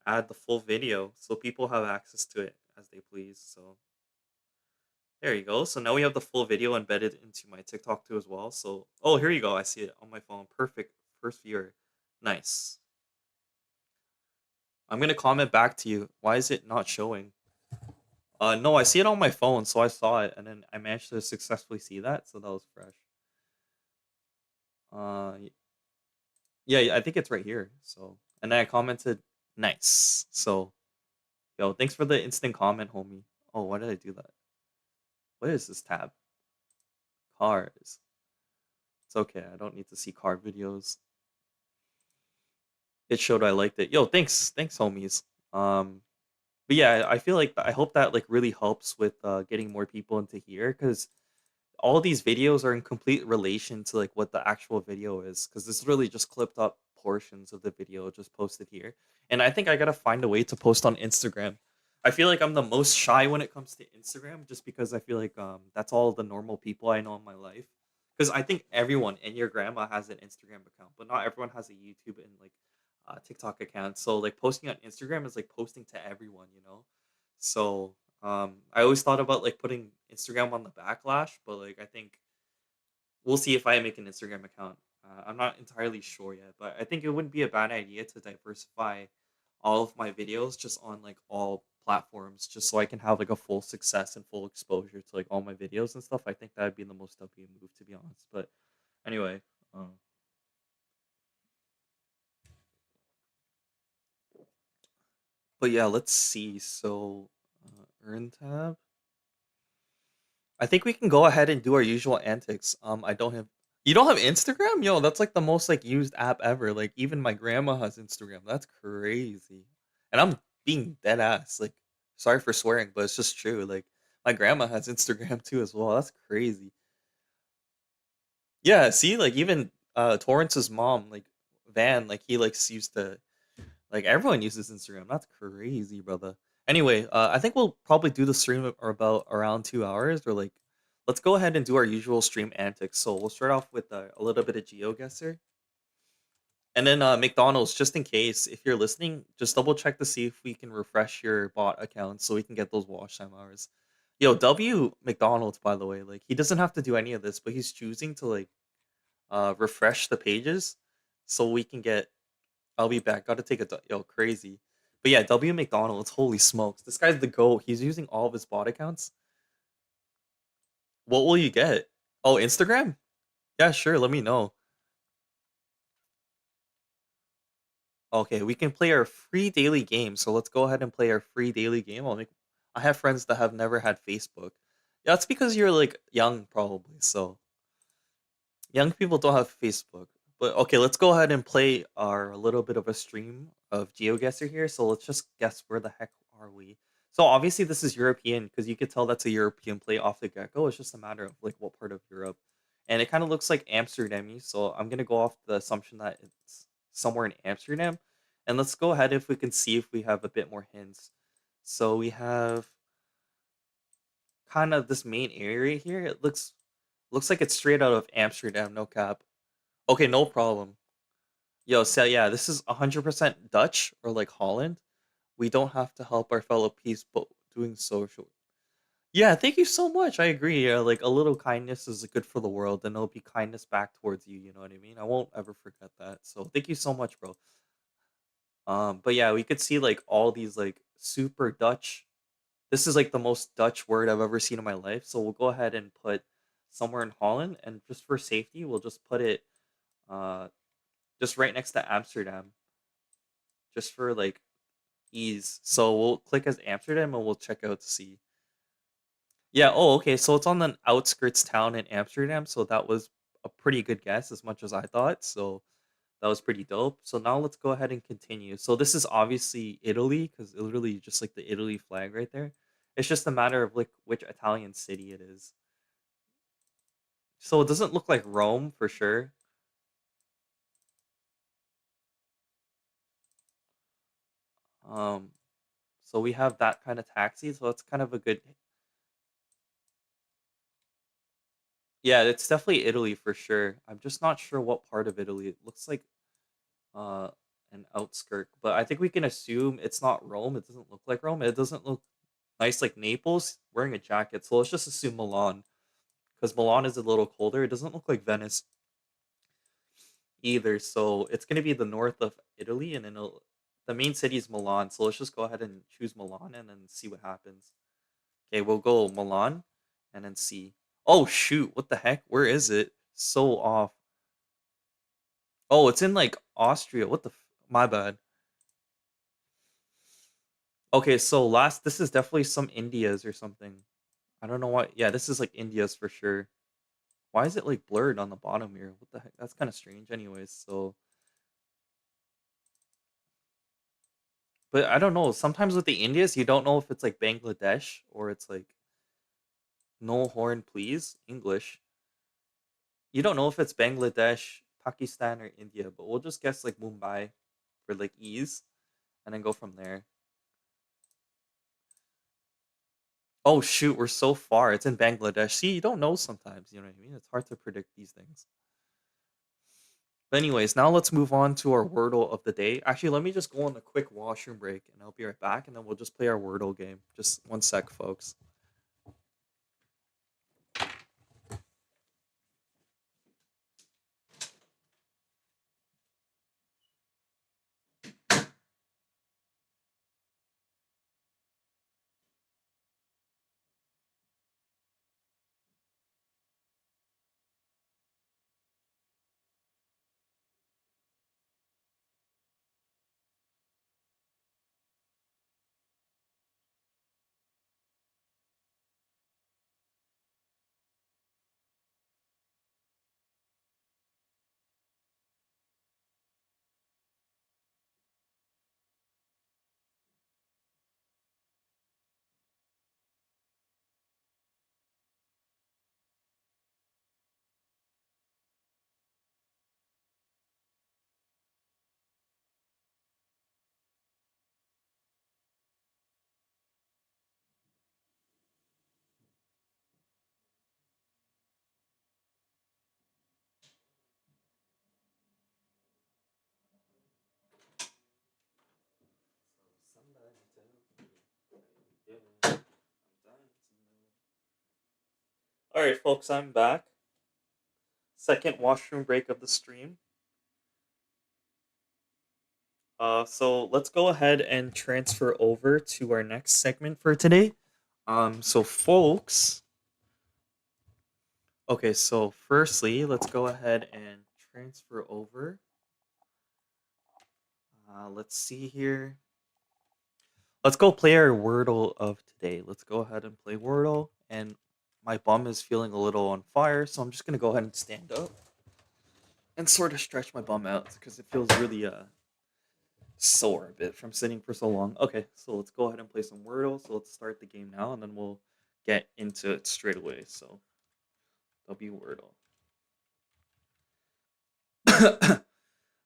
add the full video so people have access to it as they please. So there you go. So now we have the full video embedded into my TikTok too as well. So, oh, here you go. I see it on my phone. Perfect. First viewer. Nice. I'm going to comment back to you. Why is it not showing? No, I see it on my phone. So I saw it and then I managed to successfully see that. So that was fresh. Yeah, I think it's right here. So, and then I commented, nice. So, yo, thanks for the instant comment, homie. Oh, why did I do that? What is this tab? Cars. It's okay. I don't need to see car videos. It showed I liked it. Yo, thanks, homies. But yeah, I feel like I hope that like really helps with getting more people into here because all these videos are in complete relation to like what the actual video is because this is really just clipped up portions of the video just posted here. And I think I gotta find a way to post on Instagram I feel like I'm the most shy when it comes to Instagram, just because I feel like that's all the normal people I know in my life. Because I think everyone and your grandma has an Instagram account, but not everyone has a YouTube and like TikTok account. So like posting on Instagram is like posting to everyone, you know. So I always thought about like putting Instagram on the backlash, but like I think we'll see if I make an Instagram account. I'm not entirely sure yet, but I think it wouldn't be a bad idea to diversify all of my videos just on like all platforms, just so I can have like a full success and full exposure to like all my videos and stuff. I think that would be the most W move, to be honest. But anyway, but yeah, let's see. So earn tab. I think we can go ahead and do our usual antics. I don't have. You don't have Instagram? Yo, that's like the most like used app ever. Like even my grandma has Instagram. That's crazy. And I'm being dead ass. Like sorry for swearing, but it's just true. Like my grandma has Instagram too as well. That's crazy. Yeah, see, like even Torrance's mom, like Van, like he likes used to like everyone uses Instagram. That's crazy, brother. Anyway, I think we'll probably do the stream or about around 2 hours. Or like, let's go ahead and do our usual stream antics. So we'll start off with a little bit of GeoGuessr, and then McDonald's. Just in case, if you're listening, just double check to see if we can refresh your bot account so we can get those watch time hours. Yo, W McDonald's, by the way, like he doesn't have to do any of this, but he's choosing to like refresh the pages so we can get. I'll be back. Got to take a yo crazy. But yeah, W McDonald's. Holy smokes, this guy's the goat. He's using all of his bot accounts. What will you get? Oh, Instagram? Yeah, sure. Let me know. Okay, we can play our free daily game. So let's go ahead and play our free daily game. I have friends that have never had Facebook. Yeah, it's because you're like young, probably. So young people don't have Facebook. But okay, let's go ahead and play our little bit of a stream of GeoGuessr here. So let's just guess where the heck are we? So obviously this is European because you could tell that's a European play off the get-go. It's just a matter of like what part of Europe. And it kind of looks like Amsterdam. So I'm gonna go off the assumption that it's somewhere in Amsterdam. And let's go ahead if we can see if we have a bit more hints. So we have kind of this main area here. It looks like it's straight out of Amsterdam, no cap. Okay, no problem. Yo, so yeah, this is 100% Dutch or like Holland. We don't have to help our fellow peace, but doing social. Yeah, thank you so much. I agree. Yeah, like a little kindness is good for the world, and it'll be kindness back towards you. You know what I mean? I won't ever forget that. So thank you so much, bro. But yeah, we could see like all these like super Dutch. This is like the most Dutch word I've ever seen in my life. So we'll go ahead and put somewhere in Holland, and just for safety, we'll just put it uh just right next to Amsterdam, just for like ease. So we'll click as Amsterdam and we'll check out to see. Yeah, oh okay. So it's on the outskirts town in Amsterdam. So that was a pretty good guess as much as I thought. So that was pretty dope. So now let's go ahead and continue. So this is obviously Italy because literally just like the Italy flag right there. It's just a matter of like which Italian city it is. So it doesn't look like Rome for sure. Um, so we have that kind of taxi. So it's kind of a good. Yeah, it's definitely Italy for sure. I'm just not sure what part of Italy. It looks like uh an outskirt, but I think we can assume it's not Rome. It doesn't look like Rome. It doesn't look nice like Naples wearing a jacket. So let's just assume Milan because Milan is a little colder. It doesn't look like Venice either. So it's going to be the north of Italy, and then the main city is Milan. So let's just go ahead and choose Milan and then see what happens. Okay, we'll go Milan and then see. Oh shoot, what the heck? Where is it? So off. Oh, it's in like Austria. What the my bad. Okay, so last this is definitely some Indias or something. I don't know why. Yeah, this is like India's for sure. Why is it like blurred on the bottom here? What the heck? That's kind of strange anyways. So, but I don't know. Sometimes with the Indias, you don't know if it's like Bangladesh or it's like no horn please English. You don't know if it's Bangladesh, Pakistan or India, but we'll just guess like Mumbai for like ease and then go from there. Oh shoot, we're so far. It's in Bangladesh. See, you don't know sometimes. You know what I mean? It's hard to predict these things. But anyways, now let's move on to our Wordle of the day. Actually, let me just go on a quick washroom break, and I'll be right back, and then we'll just play our Wordle game. Just one sec, folks. All right, folks, I'm back. Second washroom break of the stream. So let's go ahead and transfer over to our next segment for today. So folks, okay, so firstly, let's go ahead and transfer over. Let's see here. Let's go play our Wordle of today. Let's go ahead and play Wordle. And my bum is feeling a little on fire, so I'm just gonna go ahead and stand up and sort of stretch my bum out because it feels really sore a bit from sitting for so long. Okay, so let's go ahead and play some Wordle. So let's start the game now, and then we'll get into it straight away. So W Wordle.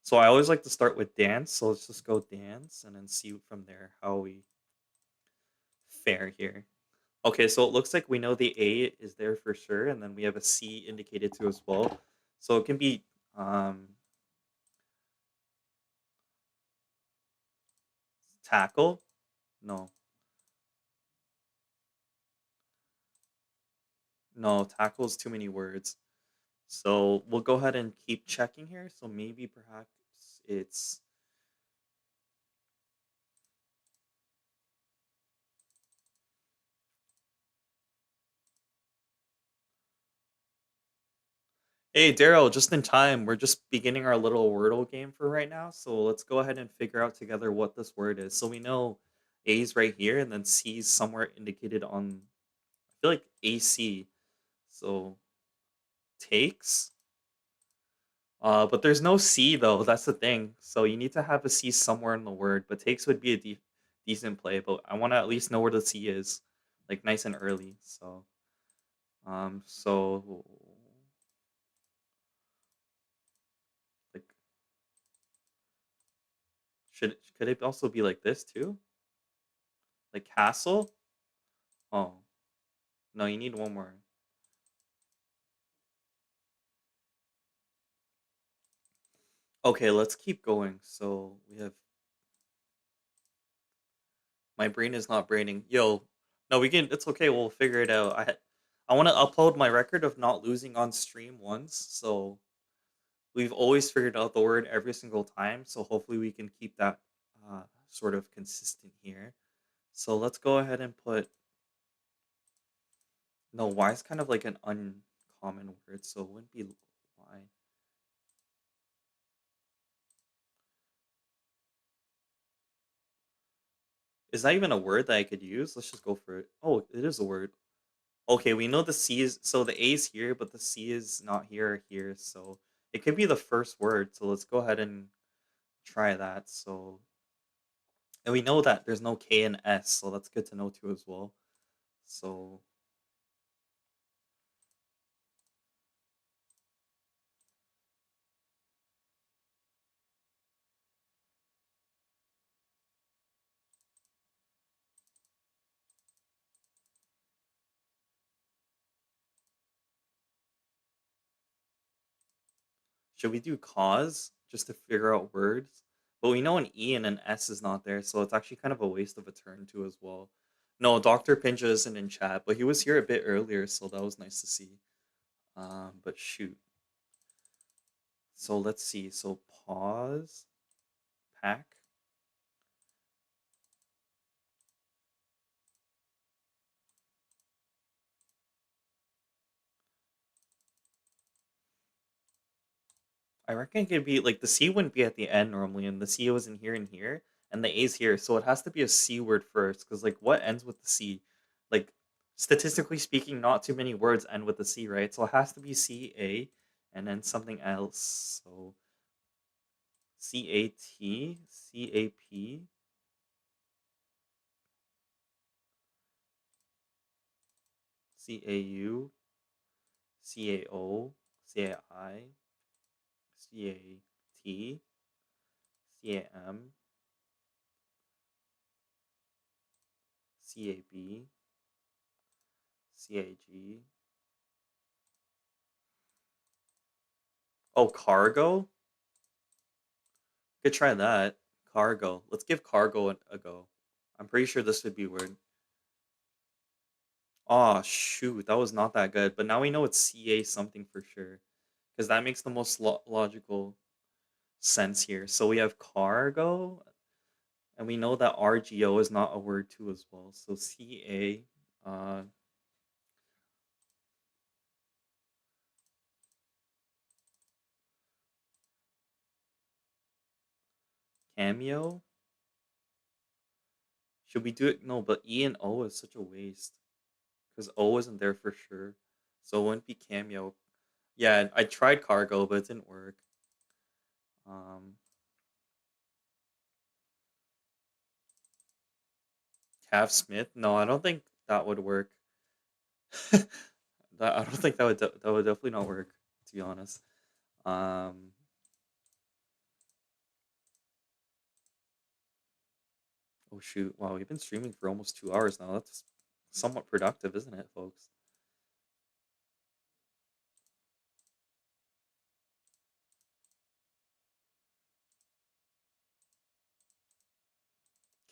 So I always like to start with dance. So let's just go dance and then see from there how we fare here. Okay, so it looks like we know the A is there for sure, and then we have a C indicated too as well. So it can be tackle. No, no, tackle is too many words. So we'll go ahead and keep checking here. So maybe perhaps it's hey Daryl, just in time. We're just beginning our little Wordle game for right now. So let's go ahead and figure out together what this word is. So we know A's right here, and then C's somewhere indicated on. I feel like AC. So takes. But there's no C though. That's the thing. So you need to have a C somewhere in the word. But takes would be a decent play. But I want to at least know where the C is, like nice and early. So like, could it also be like this too? Like castle? Oh no, you need one more. Okay, let's keep going. So we have my brain is not braining. Yo, no, we can. It's okay. We'll figure it out. I want to upload my record of not losing on stream once. So we've always figured out the word every single time. So hopefully we can keep that sort of consistent here. So let's go ahead and put. No, Y is kind of like an uncommon word, so it wouldn't be Y. Is that even a word that I could use? Let's just go for it. Oh, it is a word. Okay, we know the C is so the A is here, but the C is not here or here, so it could be the first word. So let's go ahead and try that. So and we know that there's no K and S, so that's good to know too as well. So Should we do cause just to figure out words? But we know an E and an S is not there, so it's actually kind of a waste of a turn too as well. No, Dr. Pinja isn't in chat, but he was here a bit earlier, so that was nice to see. But shoot. So let's see. So pause, pack. I reckon it could be like the C wouldn't be at the end normally, and the C was in here and here, and the A's here. So it has to be a C word first, because like what ends with the C? Like statistically speaking, not too many words end with the C, right? So it has to be C A, and then something else. So CAT, CAP, CAU, CAO, CAI, CAT, CAM, CAB, CAG. Oh, cargo? Could try that. Cargo. Let's give cargo a go. I'm pretty sure this would be word. Oh, shoot. That was not that good. But now we know it's CA something for sure. Because that makes the most logical sense here. So we have cargo. And we know that RGO is not a word too as well. So CA. Cameo. Should we do it? No, but E and O is such a waste. Because O isn't there for sure. So it wouldn't be cameo. Yeah, I tried cargo, but it didn't work. Cav Smith? No, I don't think that would work. I don't think that would definitely not work, to be honest. Um, oh shoot! Wow, we've been streaming for almost 2 hours now. That's somewhat productive, isn't it, folks?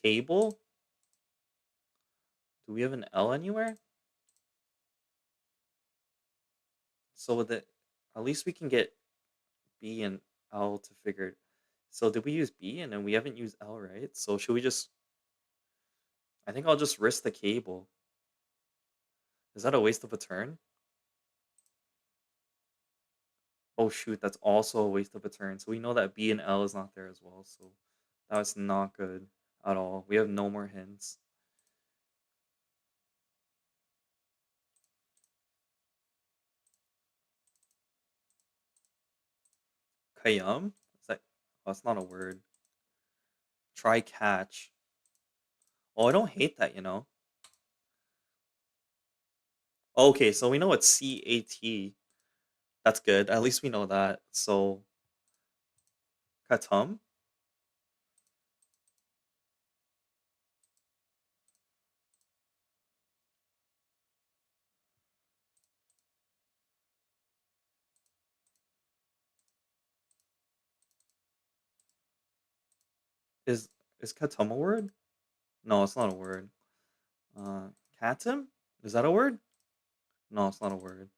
Cable? Do we have an L anywhere? So with it, at least we can get B and L to figure it. So did we use B and then we haven't used L, right? So should we just? I think I'll just risk the cable. Is that a waste of a turn? Oh shoot, that's also a waste of a turn. So we know that B and L is not there as well. So that's not good at all. We have no more hints. Kayum? Is that? Oh, that's not a word. Try catch. Oh, I don't hate that, you know. Okay, so we know it's CAT. That's good. At least we know that. So Katum is is Katum a word? No, it's not a word. Uh, Katim? Is that a word? No, it's not a word.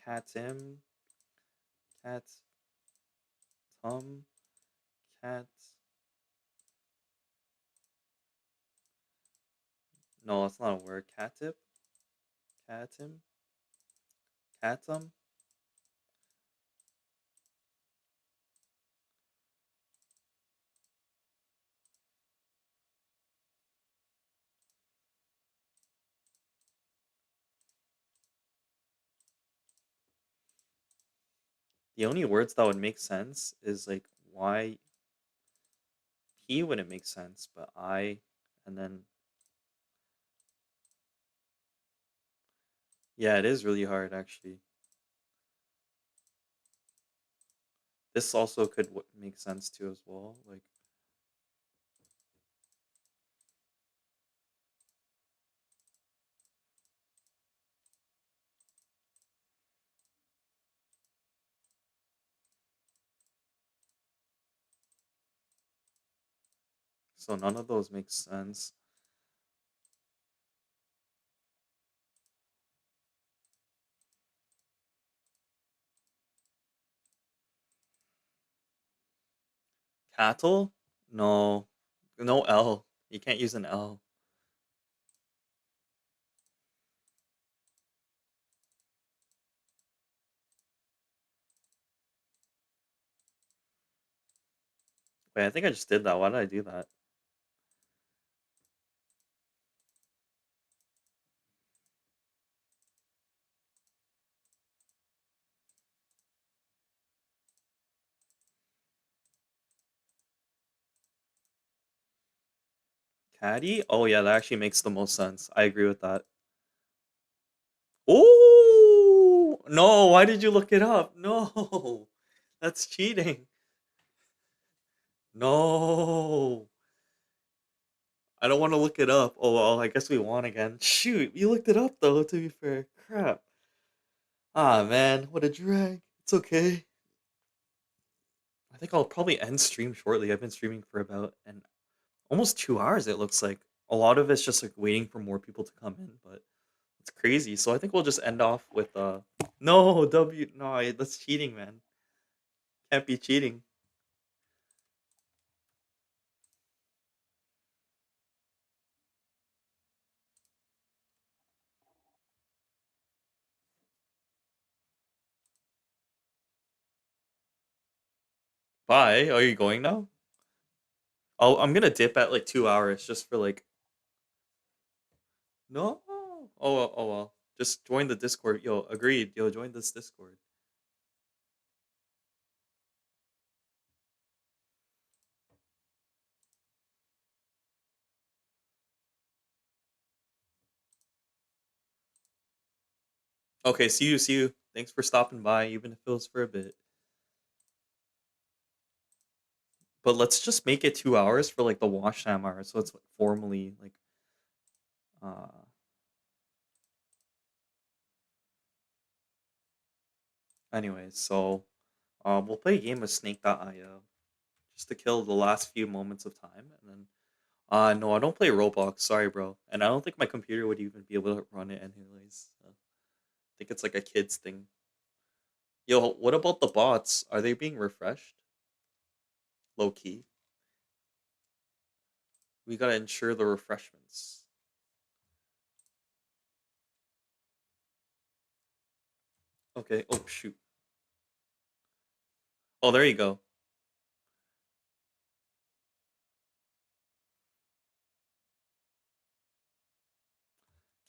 Katim, cat, tum, cat. No, it's not a word. Catip, catim, catum. The only words that would make sense is like why he wouldn't make sense, but I, and then yeah, it is really hard actually. This also could make sense too as well. Like So none of those make sense. Cattle? No. No L. You can't use an L. Wait, I think I just did that. Why did I do that? Caddy? Oh yeah, that actually makes the most sense. I agree with that. Oh no! Why did you look it up? No, that's cheating. No, I don't want to look it up. Oh well, I guess we won again. Shoot, you looked it up though. To be fair, crap. Ah man, what a drag. It's okay. I think I'll probably end stream shortly. I've been streaming for about an almost 2 hours. It looks like a lot of it's just like waiting for more people to come in, but it's crazy. So I think we'll just end off with no W. No, that's cheating, man. Can't be cheating. Bye. Are you going now? Oh, I'm gonna dip at like 2 hours just for like no. Oh well, oh well. Just join the Discord. Yo, agreed. Yo, join this Discord. Okay, see you, see you. Thanks for stopping by, even if it was for a bit. But let's just make it 2 hours for like the wash time hour, so it's like formally like uh anyways, so we'll play a game of Snake.io just to kill the last few moments of time and then no, I don't play Roblox, sorry bro. And I don't think my computer would even be able to run it anyways. So I think it's like a kid's thing. Yo, what about the bots? Are they being refreshed? Low key. We gotta ensure the refreshments. Okay. Oh shoot. Oh, there you go.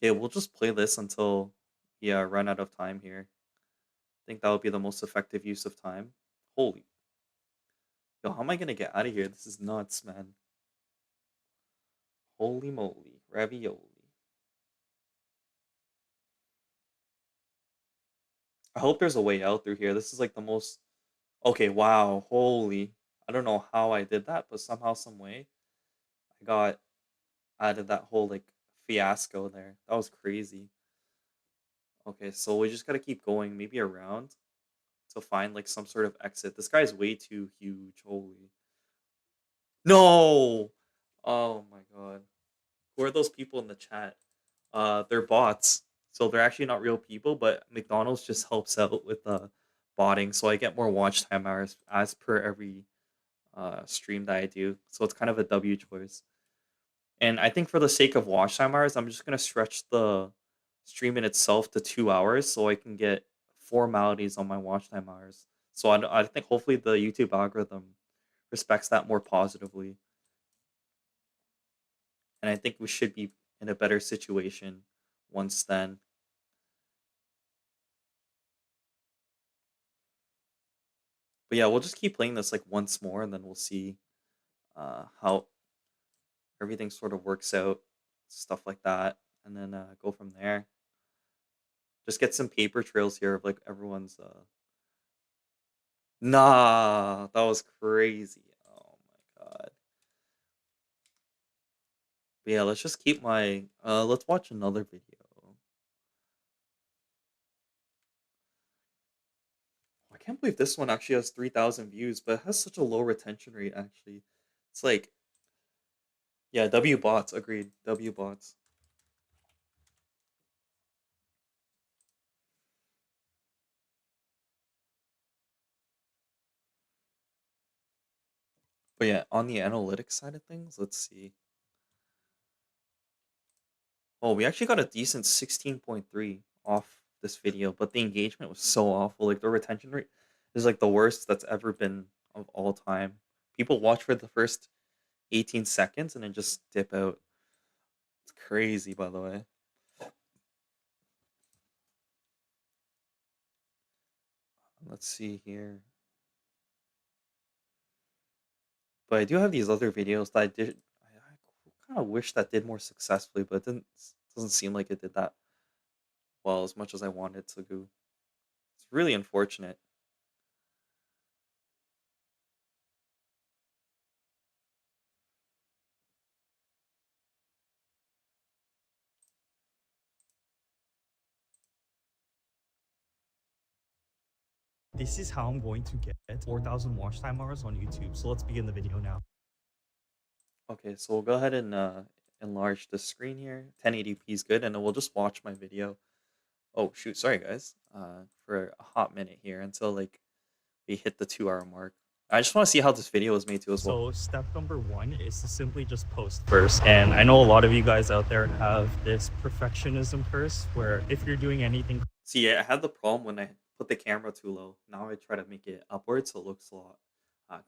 Okay, we'll just play this until run out of time here. I think that would be the most effective use of time. Holy, yo, how am I gonna get out of here? This is nuts, man. Holy moly, ravioli. I hope there's a way out through here. This is like the most. Okay, wow, holy. I don't know how I did that, but somehow, some way, I got out of that whole like fiasco there. That was crazy. Okay, so we just gotta keep going, maybe around to find like some sort of exit. This guy's way too huge. Holy. No! Oh my god. Who are those people in the chat? They're bots. So they're actually not real people, but McDonald's just helps out with botting, so I get more watch time hours as per every stream that I do. So it's kind of a W choice. And I think for the sake of watch time hours, I'm just gonna stretch the stream in itself to 2 hours so I can get formalities on my watch time hours. So I think hopefully the YouTube algorithm respects that more positively, and I think we should be in a better situation once then. But yeah, we'll just keep playing this like once more, and then we'll see how everything sort of works out, stuff like that, and then go from there. Just get some paper trails here of like everyone's. Nah, that was crazy. Oh my god. But yeah, let's just keep my. Let's watch another video. I can't believe this one actually has 3,000 views, but it has such a low retention rate. Actually, it's like Yeah, W bots, agreed. W bots. But yeah, on the analytics side of things, let's see. Oh, we actually got a decent 16.3 off this video, but the engagement was so awful. Like the retention rate is like the worst that's ever been of all time. People watch for the first 18 seconds and then just dip out. It's crazy, by the way. Let's see here. But I do have these other videos that I did. I kind of wish that did more successfully, but doesn't seem like it did that well as much as I wanted it to go. It's really unfortunate. This is how I'm going to get 4,000 watch time hours on YouTube. So let's begin the video now. Okay, so we'll go ahead and enlarge the screen here. 1080p is good, and then we'll just watch my video. Oh shoot, sorry guys. For a hot minute here until like we hit the 2 hour mark. I just want to see how this video was made too as well. So step number 1 is to simply just post first. And I know a lot of you guys out there have this perfectionism curse where if you're doing anything. See, I had the problem when I put the camera too low. Now I try to make it upwards so it looks a lot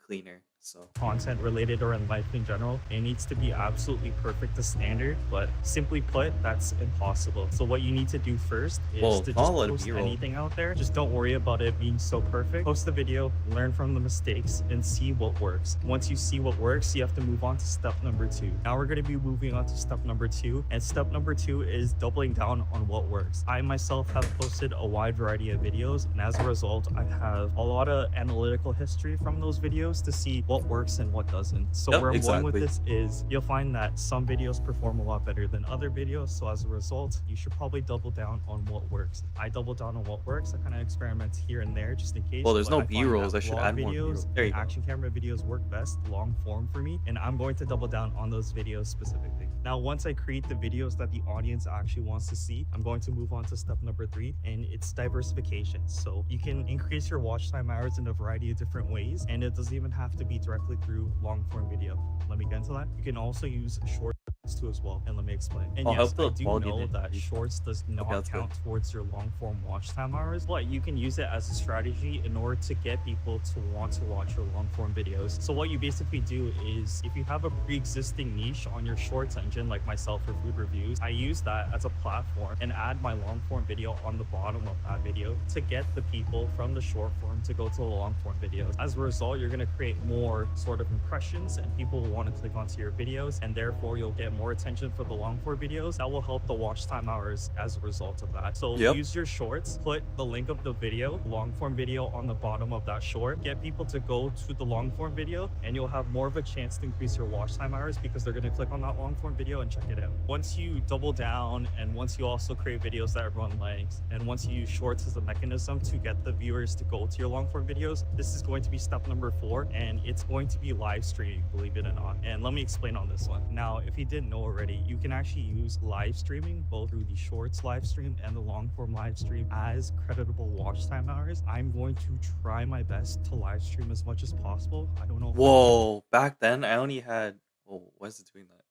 cleaner. So Content related or in life in general, it needs to be absolutely perfect to standard, but simply put, that's impossible. So what you need to do first is to just post anything out there. Just don't worry about it being so perfect. Post the video, learn from the mistakes, and see what works. Once you see what works, you have to move on to step number 2. Now we're going to be moving on to step number 2, and step number 2 is doubling down on what works. I myself have posted a wide variety of videos, and as a result, I have a lot of analytical history from those videos to see what works and what doesn't. So where I'm going with this is you'll find that some videos perform a lot better than other videos. So as a result, you should probably double down on what works. I double down on what works. I kind of experiment here and there just in case. Well, there's no B-rolls. I should add more videos. There you go. Action camera videos work best long form for me, and I'm going to double down on those videos specifically. Now, once I create the videos that the audience actually wants to see, I'm going to move on to step number 3, and it's diversification. So you can increase your watch time hours in a variety of different ways, and it doesn't even have to be directly through long form video. Let me get into that. You can also use shorts too as well, and let me explain. And yes, I do know that shorts does not count towards your long form watch time hours, but you can use it as a strategy in order to get people to want to watch your long form videos. So what you basically do is if you have a pre-existing niche on your shorts engine like myself for food reviews, I use that as a platform and add my long form video on the bottom of that video to get the people from the short form to go to the long form videos. As a result, you're going to create more sort of impressions and people will want to click onto your videos, and therefore you'll get more attention for the long form videos. That will help the watch time hours as a result of that. So use your shorts, put the link of the video, long form video on the bottom of that short, get people to go to the long form video, and you'll have more of a chance to increase your watch time hours because they're going to click on that long form video and check it out. Once you double down, and once you also create videos that everyone likes, and once you use shorts as a mechanism to get the viewers to go to your long form videos, this is going to be step number 4, and it's going to be live streaming, believe it or not. And let me explain on this one. Now, if you didn't know already, you can actually use live streaming both through the shorts live stream and the long form live stream as creditable watch time hours. I'm going to try my best to live stream as much as possible. I don't know. Whoa, back then I only had. Oh, why is it doing that?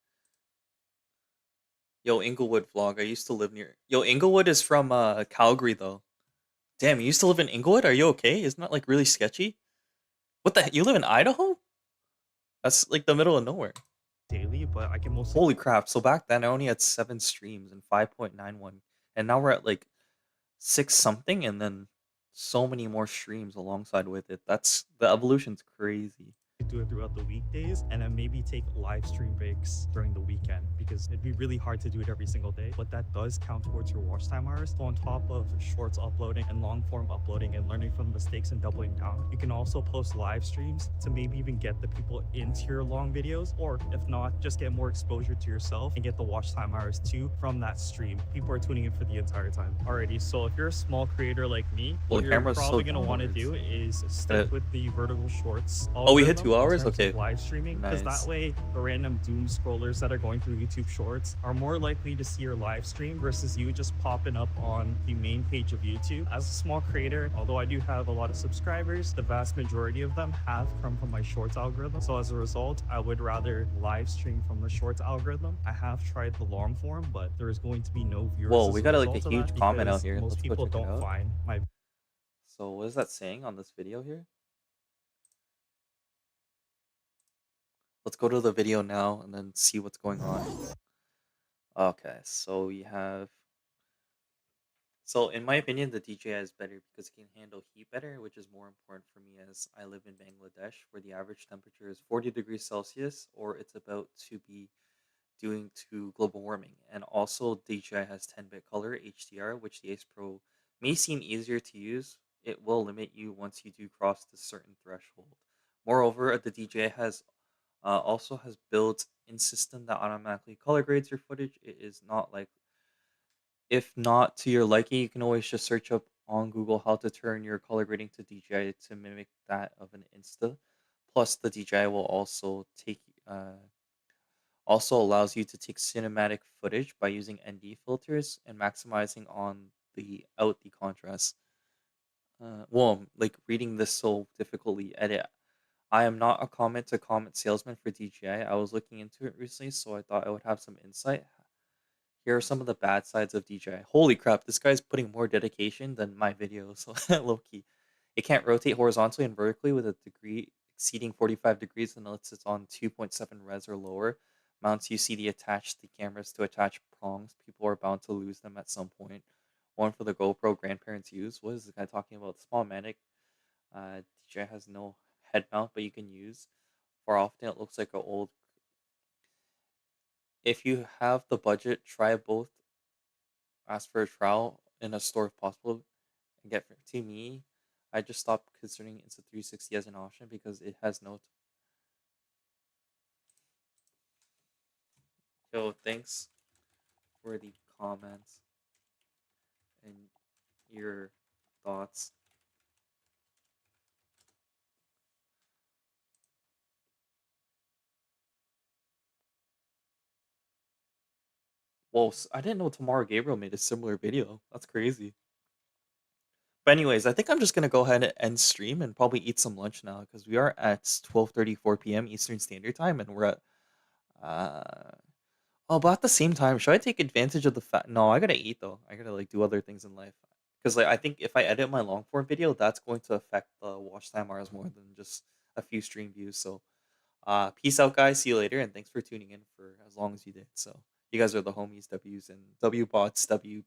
Yo, Inglewood vlog. I used to live near. Yo, Inglewood is from Calgary though. Damn, you used to live in Inglewood? Are you okay? Isn't that like really sketchy? What the heck? You live in Idaho? That's like the middle of nowhere. Daily, but I can mostly. Holy crap. So back then I only had 7 streams and 5.91. And now we're at like 6 something and then so many more streams alongside with it. That's the evolution's crazy. Do it throughout the weekdays and then maybe take live stream breaks during the weekend because it'd be really hard to do it every single day, but that does count towards your watch time hours. So on top of shorts uploading and long form uploading and learning from mistakes and doubling down, you can also post live streams to maybe even get the people into your long videos, or if not, just get more exposure to yourself and get the watch time hours too from that stream. People are tuning in for the entire time. Alrighty, so if you're a small creator like me, what you're probably going to want to do is stick with the vertical shorts. Oh, we hit 2 hours? terms Okay, of live streaming, because that nice. way the random doom scrollers that are going through YouTube Shorts are more likely to see your live stream versus you just popping up on the main page of YouTube. As a small creator, although I do have a lot of subscribers, the vast majority of them have come from my Shorts algorithm. So as a result, I would rather live stream from the Shorts algorithm. I have tried the long form, but there is going to be no viewers Whoa, as we a got like a result of that huge comment out because here. most Let's go people check it don't out. find my So what is that saying on this video here? Let's go to the video now and then see what's going on. Okay, so we have. So in my opinion, the DJI is better because it can handle heat better, which is more important for me as I live in Bangladesh, where the average temperature is 40 degrees Celsius, or it's about to be due to global warming. And also, DJI has 10-bit color HDR, which the Ace Pro may seem easier to use. It will limit you once you do cross the certain threshold. Moreover, the DJI has also has built-in system that automatically color grades your footage. It is not like if not to your liking, you can always just search up on Google how to turn your color grading to DJI to mimic that of an Insta. Plus, the DJI will also allows you to take cinematic footage by using ND filters and maximizing on the contrast. Like reading this so difficultly edit. I am not a comment to comment salesman for DJI. I was looking into it recently, so I thought I would have some insight. Here are some of the bad sides of DJI. Holy crap, this guy's putting more dedication than my videos. Low key. It can't rotate horizontally and vertically with a degree exceeding 45 degrees unless it's on 2.7 res or lower. Mounts you see the cameras to attach prongs. People are bound to lose them at some point. One for the GoPro grandparents use. What is this guy talking about? Small Matic. DJI has no head mount, but you can use. Far often it looks like an old. If you have the budget, try both. Ask for a trial in a store if possible. And to me, I just stopped considering Insta360 as an option because it has no. Yo, thanks for the comments and your thoughts. Whoa, I didn't know Tamara Gabriel made a similar video. That's crazy. But anyways, I think I'm just gonna go ahead and end stream and probably eat some lunch now because we are at 12:34 p.m. Eastern Standard Time and we're at uh oh, but at the same time, should I take advantage of the fact? No, I gotta eat though. I gotta like do other things in life because like I think if I edit my long form video, that's going to affect the watch time hours more than just a few stream views. So, peace out, guys. See you later, and thanks for tuning in for as long as you did. So, you guys are the homies, W's and W bots, W